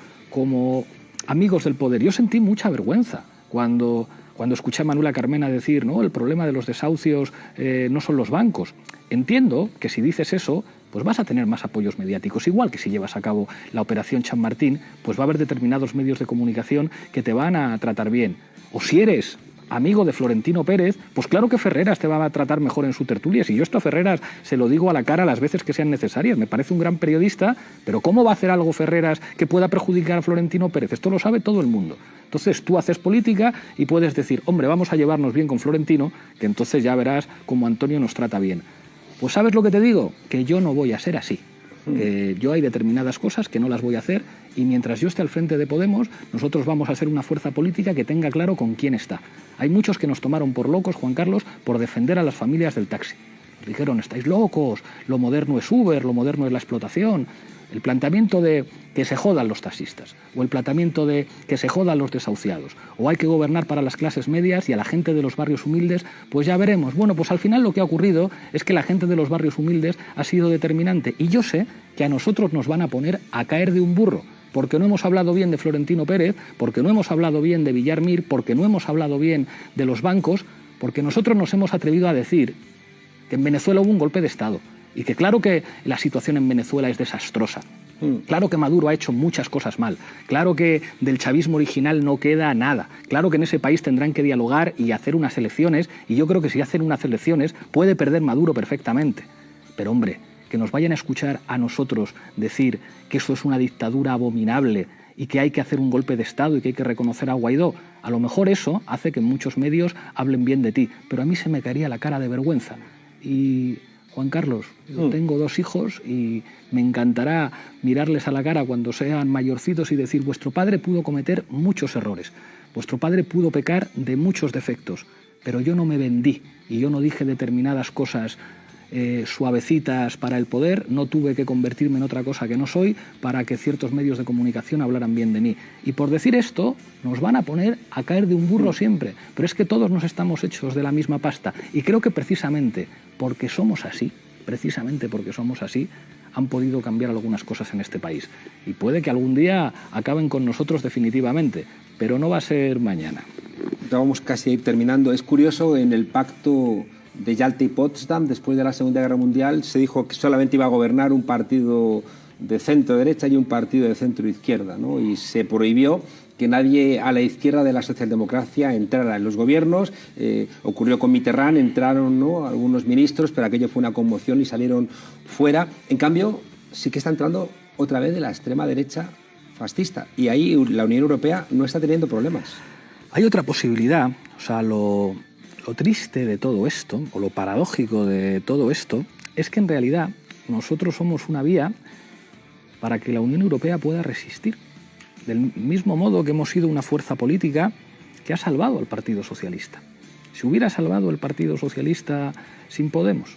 amigos del poder. Yo sentí mucha vergüenza cuando escuché a Manuela Carmena decir, no, el problema de los desahucios no son los bancos. Entiendo que si dices eso, pues vas a tener más apoyos mediáticos. Igual que si llevas a cabo la operación Chamartín, pues va a haber determinados medios de comunicación que te van a tratar bien. O si eres amigo de Florentino Pérez, pues claro que Ferreras te va a tratar mejor en su tertulia. Si yo esto a Ferreras se lo digo a la cara las veces que sean necesarias. Me parece un gran periodista, pero ¿cómo va a hacer algo Ferreras que pueda perjudicar a Florentino Pérez? Esto lo sabe todo el mundo. Entonces tú haces política y puedes decir, hombre, vamos a llevarnos bien con Florentino, que entonces ya verás cómo Antonio nos trata bien. Pues ¿sabes lo que te digo? Que yo no voy a ser así. Yo hay determinadas cosas que no las voy a hacer y mientras yo esté al frente de Podemos, nosotros vamos a ser una fuerza política que tenga claro con quién está. Hay muchos que nos tomaron por locos, Juan Carlos, por defender a las familias del taxi. Nos dijeron, estáis locos, lo moderno es Uber, lo moderno es la explotación. El planteamiento de que se jodan los taxistas, o el planteamiento de que se jodan los desahuciados, o hay que gobernar para las clases medias y a la gente de los barrios humildes, pues ya veremos. Bueno, pues al final lo que ha ocurrido es que la gente de los barrios humildes ha sido determinante y yo sé que a nosotros nos van a poner a caer de un burro, porque no hemos hablado bien de Florentino Pérez, porque no hemos hablado bien de Villar Mir, porque no hemos hablado bien de los bancos, porque nosotros nos hemos atrevido a decir que en Venezuela hubo un golpe de Estado y que claro que la situación en Venezuela es desastrosa. Claro que Maduro ha hecho muchas cosas mal. Claro que del chavismo original no queda nada. Claro que en ese país tendrán que dialogar y hacer unas elecciones y yo creo que si hacen unas elecciones puede perder Maduro perfectamente. Pero hombre, que nos vayan a escuchar a nosotros decir que eso es una dictadura abominable y que hay que hacer un golpe de Estado y que hay que reconocer a Guaidó, a lo mejor eso hace que muchos medios hablen bien de ti, pero a mí se me caería la cara de vergüenza. Y Juan Carlos, yo tengo 2 hijos y me encantará mirarles a la cara cuando sean mayorcitos y decir, vuestro padre pudo cometer muchos errores, vuestro padre pudo pecar de muchos defectos, pero yo no me vendí y yo no dije determinadas cosas suavecitas para el poder, no tuve que convertirme en otra cosa que no soy para que ciertos medios de comunicación hablaran bien de mí. Y por decir esto, nos van a poner a caer de un burro siempre. Pero es que todos nos estamos hechos de la misma pasta. Y creo que precisamente porque somos así, han podido cambiar algunas cosas en este país. Y puede que algún día acaben con nosotros definitivamente, pero no va a ser mañana. Vamos casi a ir terminando. Es curioso, en el pacto de Yalta y Potsdam, después de la Segunda Guerra Mundial, se dijo que solamente iba a gobernar un partido de centro-derecha y un partido de centro-izquierda, ¿no? Y se prohibió que nadie a la izquierda de la socialdemocracia entrara en los gobiernos. Ocurrió con Mitterrand, entraron, ¿no?, algunos ministros, pero aquello fue una conmoción y salieron fuera. En cambio, sí que está entrando otra vez de la extrema derecha fascista, y ahí la Unión Europea no está teniendo problemas. Hay otra posibilidad, o sea, lo triste de todo esto, o lo paradójico de todo esto, es que en realidad nosotros somos una vía para que la Unión Europea pueda resistir. Del mismo modo que hemos sido una fuerza política que ha salvado al Partido Socialista. Si hubiera salvado el Partido Socialista sin Podemos,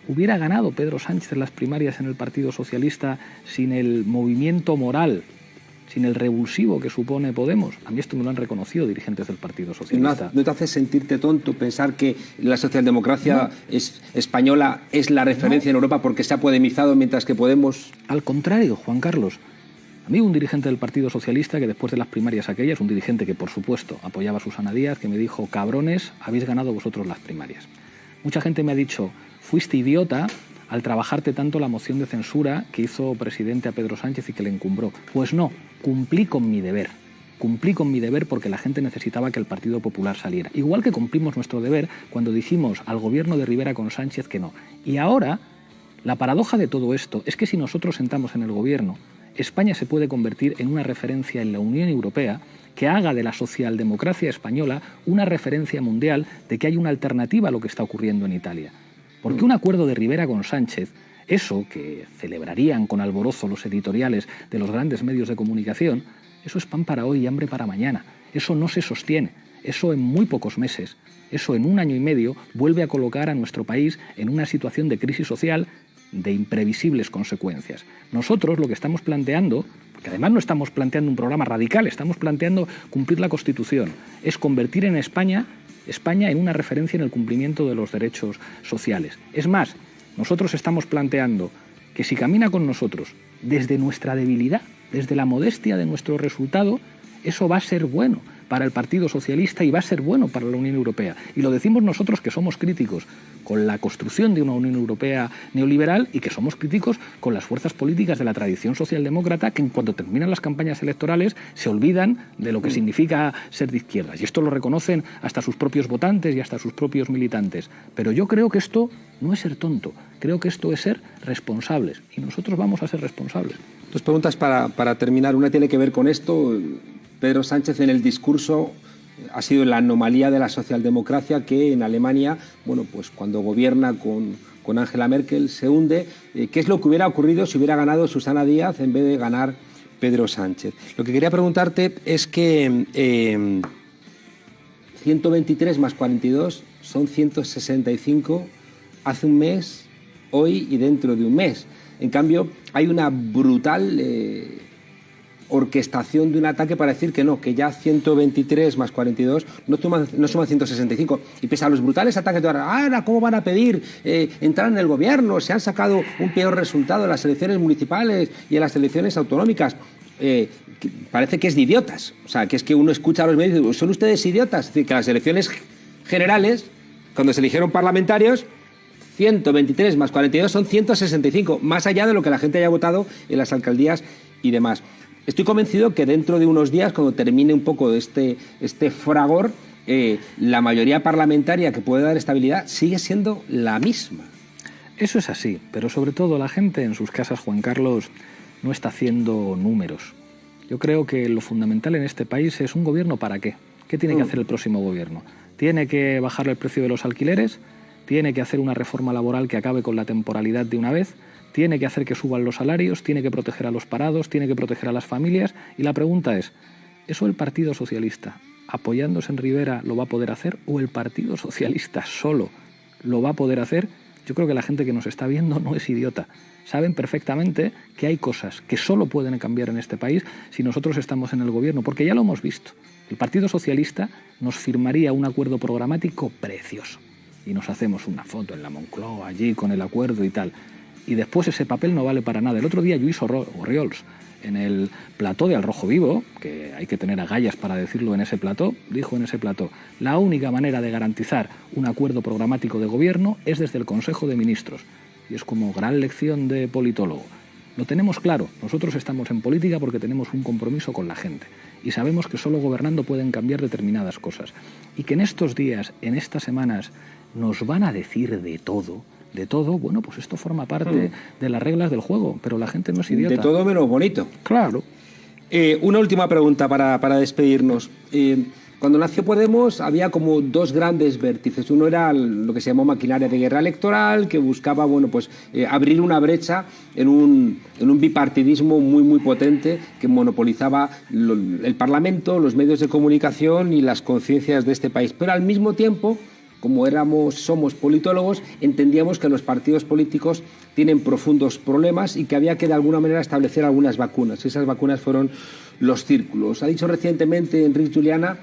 hubiera ganado Pedro Sánchez las primarias en el Partido Socialista sin el movimiento moral, sin el revulsivo que supone Podemos. A mí esto me lo han reconocido dirigentes del Partido Socialista. ¿No te hace sentirte tonto pensar que la socialdemocracia española es la referencia en Europa porque se ha podemizado, mientras que Podemos...? Al contrario, Juan Carlos. A mí un dirigente del Partido Socialista que después de las primarias aquellas, un dirigente que por supuesto apoyaba a Susana Díaz, que me dijo: cabrones, habéis ganado vosotros las primarias. Mucha gente me ha dicho: fuiste idiota al trabajarte tanto la moción de censura que hizo presidente a Pedro Sánchez y que le encumbró. Pues no, cumplí con mi deber. Cumplí con mi deber porque la gente necesitaba que el Partido Popular saliera. Igual que cumplimos nuestro deber cuando dijimos al gobierno de Rivera con Sánchez que no. Y ahora, la paradoja de todo esto es que si nosotros entramos en el gobierno, España se puede convertir en una referencia en la Unión Europea que haga de la socialdemocracia española una referencia mundial de que hay una alternativa a lo que está ocurriendo en Italia. Porque un acuerdo de Rivera con Sánchez, eso que celebrarían con alborozo los editoriales de los grandes medios de comunicación, eso es pan para hoy y hambre para mañana. Eso no se sostiene. Eso en muy pocos meses, eso en un año y medio, vuelve a colocar a nuestro país en una situación de crisis social de imprevisibles consecuencias. Nosotros lo que estamos planteando, porque además no estamos planteando un programa radical, estamos planteando cumplir la Constitución, es convertir en España en una referencia en el cumplimiento de los derechos sociales. Es más, nosotros estamos planteando que si camina con nosotros desde nuestra debilidad, desde la modestia de nuestro resultado, eso va a ser bueno para el Partido Socialista y va a ser bueno para la Unión Europea. Y lo decimos nosotros, que somos críticos con la construcción de una Unión Europea neoliberal y que somos críticos con las fuerzas políticas de la tradición socialdemócrata que en cuanto terminan las campañas electorales se olvidan de lo que significa ser de izquierdas. Y esto lo reconocen hasta sus propios votantes y hasta sus propios militantes. Pero yo creo que esto no es ser tonto, creo que esto es ser responsables. Y nosotros vamos a ser responsables. Dos preguntas para terminar. Una tiene que ver con esto. Pedro Sánchez en el discurso ha sido la anomalía de la socialdemocracia que en Alemania, bueno, pues cuando gobierna con Angela Merkel se hunde. ¿Qué es lo que hubiera ocurrido si hubiera ganado Susana Díaz en vez de ganar Pedro Sánchez? Lo que quería preguntarte es que 123 más 42 son 165 hace un mes, hoy y dentro de un mes. En cambio, hay una brutal orquestación de un ataque para decir que no, que ya 123 más 42 no suman 165. Y pese a los brutales ataques de ahora, ¿cómo van a pedir entrar en el gobierno? Se han sacado un peor resultado en las elecciones municipales y en las elecciones autonómicas. Parece que es de idiotas. O sea, que es que uno escucha a los medios y dice: ¿son ustedes idiotas? Es decir, que las elecciones generales, cuando se eligieron parlamentarios, 123 más 42 son 165, más allá de lo que la gente haya votado en las alcaldías y demás. Estoy convencido que dentro de unos días, cuando termine un poco este fragor, la mayoría parlamentaria que puede dar estabilidad sigue siendo la misma. Eso es así, pero sobre todo la gente en sus casas, Juan Carlos, no está haciendo números. Yo creo que lo fundamental en este país es un gobierno para qué. ¿Qué tiene que hacer el próximo gobierno? ¿Tiene que bajar el precio de los alquileres? ¿Tiene que hacer una reforma laboral que acabe con la temporalidad de una vez? ¿Tiene que hacer que suban los salarios? ¿Tiene que proteger a los parados? ¿Tiene que proteger a las familias? Y la pregunta es, ¿eso el Partido Socialista, apoyándose en Rivera, lo va a poder hacer? ¿O el Partido Socialista solo lo va a poder hacer? Yo creo que la gente que nos está viendo no es idiota. Saben perfectamente que hay cosas que solo pueden cambiar en este país si nosotros estamos en el gobierno, porque ya lo hemos visto. El Partido Socialista nos firmaría un acuerdo programático precioso y nos hacemos una foto en la Moncloa allí con el acuerdo y tal. Y después ese papel no vale para nada. El otro día Lluís Orriols, en el plató de Al Rojo Vivo, que hay que tener agallas para decirlo en ese plató, dijo en ese plató: la única manera de garantizar un acuerdo programático de gobierno es desde el Consejo de Ministros. Y es como gran lección de politólogo. Lo tenemos claro, nosotros estamos en política porque tenemos un compromiso con la gente y sabemos que solo gobernando pueden cambiar determinadas cosas. Y que en estos días, en estas semanas, nos van a decir de todo, bueno, pues esto forma parte de las reglas del juego, pero la gente no es idiota. De todo menos bonito. Claro. Una última pregunta para despedirnos. Cuando nació Podemos había como dos grandes vértices. Uno era lo que se llamó maquinaria de guerra electoral, que buscaba abrir una brecha en un bipartidismo muy potente que monopolizaba el Parlamento, los medios de comunicación y las conciencias de este país. Pero al mismo tiempo, como somos politólogos, entendíamos que los partidos políticos tienen profundos problemas y que había que de alguna manera establecer algunas vacunas. Esas vacunas fueron los círculos. Ha dicho recientemente Enric Juliana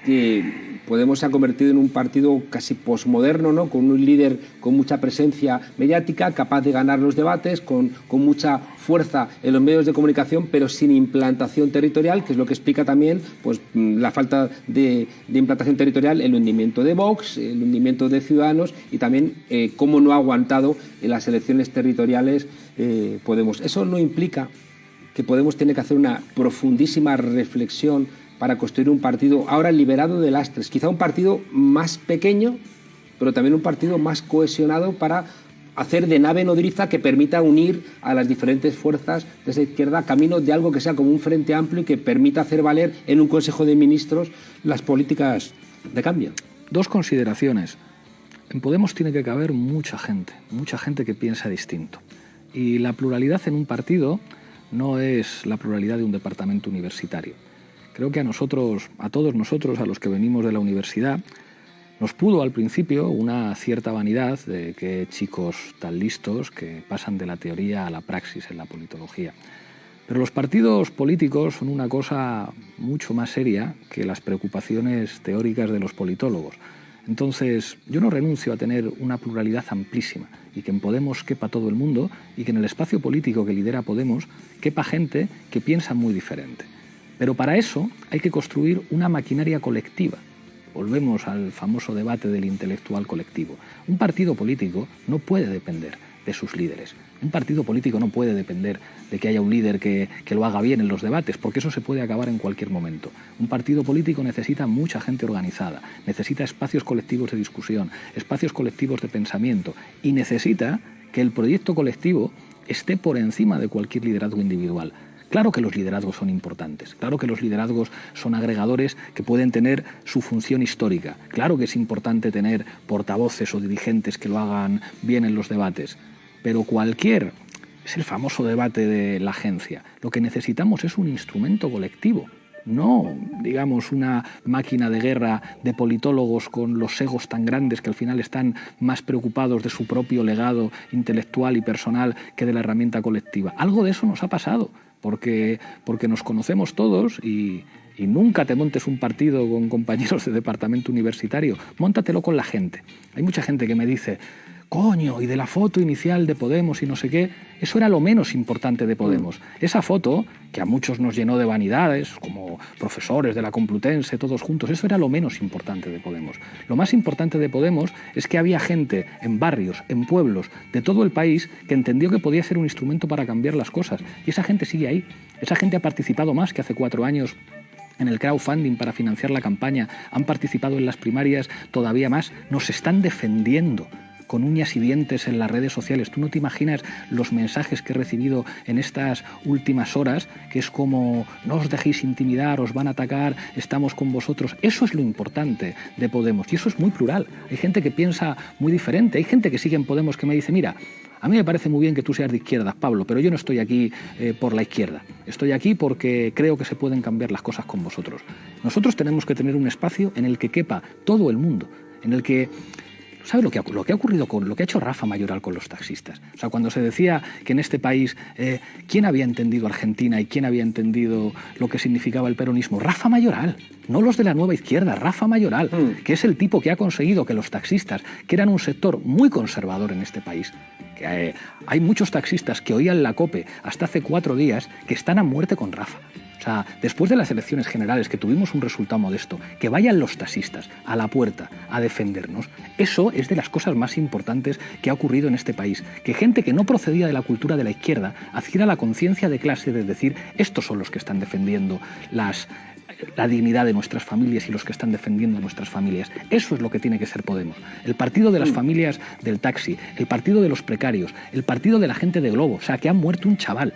que Podemos se ha convertido en un partido casi posmoderno, ¿no? Con un líder con mucha presencia mediática, capaz de ganar los debates, con mucha fuerza en los medios de comunicación, pero sin implantación territorial, que es lo que explica también pues, la falta de implantación territorial, el hundimiento de Vox, el hundimiento de Ciudadanos y también cómo no ha aguantado en las elecciones territoriales Podemos. Eso no implica que Podemos tiene que hacer una profundísima reflexión para construir un partido ahora liberado de lastres, quizá un partido más pequeño, pero también un partido más cohesionado para hacer de nave nodriza que permita unir a las diferentes fuerzas de esa izquierda camino de algo que sea como un frente amplio y que permita hacer valer en un Consejo de Ministros las políticas de cambio. Dos consideraciones. En Podemos tiene que caber mucha gente que piensa distinto. Y la pluralidad en un partido no es la pluralidad de un departamento universitario. Creo que a todos nosotros, a los que venimos de la universidad, nos pudo al principio una cierta vanidad de que chicos tan listos que pasan de la teoría a la praxis en la politología. Pero los partidos políticos son una cosa mucho más seria que las preocupaciones teóricas de los politólogos. Entonces, yo no renuncio a tener una pluralidad amplísima y que en Podemos quepa todo el mundo y que en el espacio político que lidera Podemos quepa gente que piensa muy diferente. Pero para eso hay que construir una maquinaria colectiva. Volvemos al famoso debate del intelectual colectivo. Un partido político no puede depender de sus líderes. Un partido político no puede depender de que haya un líder que lo haga bien en los debates, porque eso se puede acabar en cualquier momento. Un partido político necesita mucha gente organizada, necesita espacios colectivos de discusión, espacios colectivos de pensamiento y necesita que el proyecto colectivo esté por encima de cualquier liderazgo individual. Claro que los liderazgos son importantes, claro que los liderazgos son agregadores que pueden tener su función histórica, claro que es importante tener portavoces o dirigentes que lo hagan bien en los debates, pero es el famoso debate de la agencia. Lo que necesitamos es un instrumento colectivo, no, digamos, una máquina de guerra de politólogos con los egos tan grandes que al final están más preocupados de su propio legado intelectual y personal que de la herramienta colectiva. Algo de eso nos ha pasado. Porque nos conocemos todos y nunca te montes un partido con compañeros de departamento universitario, móntatelo con la gente. Hay mucha gente que me dice, coño, y de la foto inicial de Podemos y no sé qué, eso era lo menos importante de Podemos. Esa foto, que a muchos nos llenó de vanidades, como profesores de la Complutense, todos juntos, eso era lo menos importante de Podemos. Lo más importante de Podemos es que había gente en barrios, en pueblos de todo el país que entendió que podía ser un instrumento para cambiar las cosas. Y esa gente sigue ahí. Esa gente ha participado más que hace 4 años en el crowdfunding para financiar la campaña, han participado en las primarias todavía más, nos están defendiendo con uñas y dientes en las redes sociales. Tú no te imaginas los mensajes que he recibido en estas últimas horas, que es como, no os dejéis intimidar, os van a atacar, estamos con vosotros. Eso es lo importante de Podemos y eso es muy plural. Hay gente que piensa muy diferente, hay gente que sigue en Podemos que me dice, mira, a mí me parece muy bien que tú seas de izquierdas, Pablo, pero yo no estoy aquí por la izquierda. Estoy aquí porque creo que se pueden cambiar las cosas con vosotros. Nosotros tenemos que tener un espacio en el que quepa todo el mundo, en el que ¿Sabe lo que ha ocurrido con lo que ha hecho Rafa Mayoral con los taxistas? O sea, cuando se decía que en este país quién había entendido Argentina y quién había entendido lo que significaba el peronismo, Rafa Mayoral, no los de la nueva izquierda, Rafa Mayoral, que es el tipo que ha conseguido que los taxistas, que eran un sector muy conservador en este país, que hay muchos taxistas que oían la COPE hasta hace 4 días que están a muerte con Rafa. O sea, después de las elecciones generales, que tuvimos un resultado modesto, que vayan los taxistas a la puerta a defendernos, eso es de las cosas más importantes que ha ocurrido en este país. Que gente que no procedía de la cultura de la izquierda adquiera la conciencia de clase de decir, estos son los que están defendiendo la dignidad de nuestras familias y los que están defendiendo a nuestras familias. Eso es lo que tiene que ser Podemos. El partido de las familias del taxi, el partido de los precarios, el partido de la gente de Globo. O sea, que ha muerto un chaval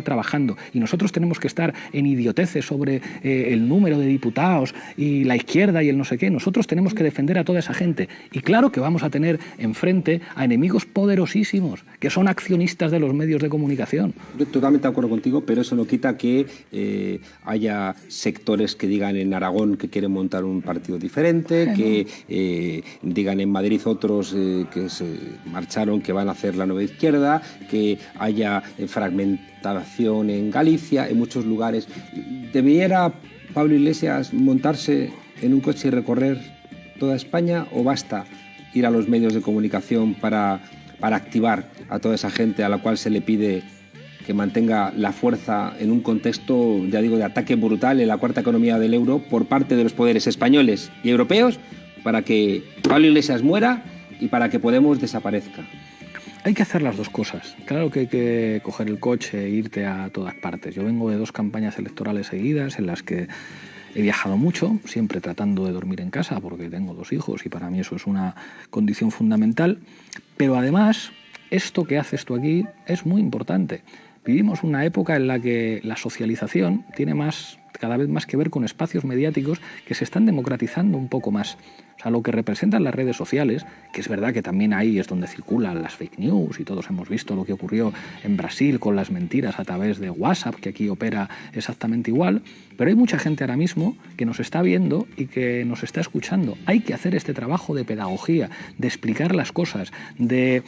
trabajando, y nosotros tenemos que estar en idioteces sobre el número de diputados y la izquierda y el no sé qué. Nosotros tenemos que defender a toda esa gente. Y claro que vamos a tener enfrente a enemigos poderosísimos, que son accionistas de los medios de comunicación. Yo totalmente de acuerdo contigo, pero eso no quita que haya sectores que digan en Aragón que quieren montar un partido diferente, que digan en Madrid otros que se marcharon que van a hacer la nueva izquierda, que haya fragmentación en Galicia, en muchos lugares. ¿Debiera Pablo Iglesias montarse en un coche y recorrer toda España, o basta ir a los medios de comunicación para activar a toda esa gente a la cual se le pide que mantenga la fuerza en un contexto, ya digo, de ataque brutal en la cuarta economía del euro por parte de los poderes españoles y europeos, para que Pablo Iglesias muera y para que Podemos desaparezca? Hay que hacer las dos cosas. Claro que hay que coger el coche e irte a todas partes. Yo vengo de 2 campañas electorales seguidas en las que he viajado mucho, siempre tratando de dormir en casa porque tengo 2 hijos y para mí eso es una condición fundamental. Pero además, esto que haces tú aquí es muy importante. Vivimos una época en la que la socialización tiene cada vez más que ver con espacios mediáticos que se están democratizando un poco más. O sea, lo que representan las redes sociales, que es verdad que también ahí es donde circulan las fake news, y todos hemos visto lo que ocurrió en Brasil con las mentiras a través de WhatsApp, que aquí opera exactamente igual, pero hay mucha gente ahora mismo que nos está viendo y que nos está escuchando. Hay que hacer este trabajo de pedagogía, de explicar las cosas, de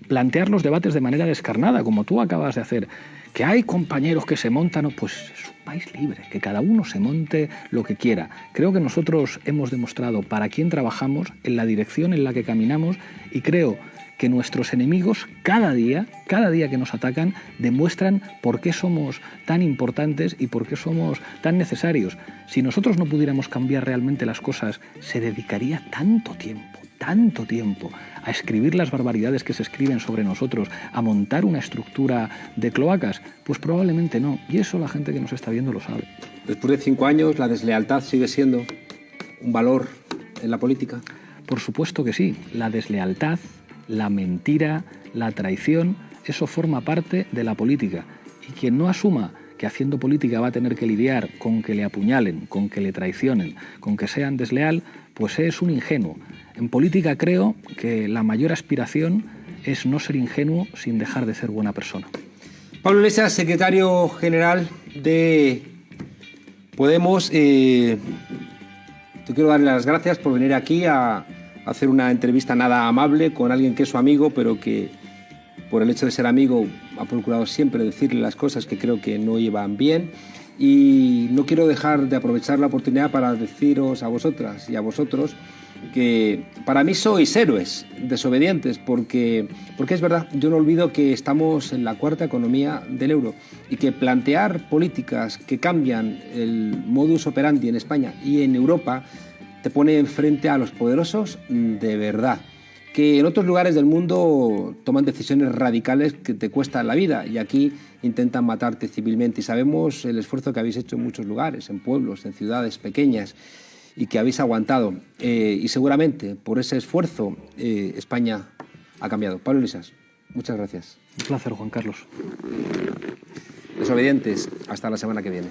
plantear los debates de manera descarnada, como tú acabas de hacer. Que hay compañeros que se montan, pues es un país libre, que cada uno se monte lo que quiera. Creo que nosotros hemos demostrado para quién trabajamos, en la dirección en la que caminamos, y creo que nuestros enemigos cada día que nos atacan demuestran por qué somos tan importantes y por qué somos tan necesarios. Si nosotros no pudiéramos cambiar realmente las cosas, se dedicaría tanto tiempo a escribir las barbaridades que se escriben sobre nosotros, a montar una estructura de cloacas. Pues probablemente no, y eso la gente que nos está viendo lo sabe. Después de 5 años, ¿la deslealtad sigue siendo un valor en la política? Por supuesto que sí. La deslealtad, la mentira, la traición, eso forma parte de la política. Y quien no asuma que haciendo política va a tener que lidiar con que le apuñalen, con que le traicionen, con que sean desleal, pues es un ingenuo. En política creo que la mayor aspiración es no ser ingenuo sin dejar de ser buena persona. Pablo Iglesias, secretario general de Podemos, te quiero darle las gracias por venir aquí a hacer una entrevista nada amable con alguien que es su amigo, pero que por el hecho de ser amigo ha procurado siempre decirle las cosas que creo que no iban bien. Y no quiero dejar de aprovechar la oportunidad para deciros a vosotras y a vosotros que para mí sois héroes desobedientes, porque es verdad, yo no olvido que estamos en la cuarta economía del euro y que plantear políticas que cambian el modus operandi en España y en Europa te pone enfrente a los poderosos de verdad, que en otros lugares del mundo toman decisiones radicales que te cuestan la vida, y aquí intentan matarte civilmente. Y sabemos el esfuerzo que habéis hecho en muchos lugares, en pueblos, en ciudades pequeñas, y que habéis aguantado. Y seguramente por ese esfuerzo España ha cambiado. Pablo Iglesias, muchas gracias. Un placer, Juan Carlos. Desobedientes, hasta la semana que viene.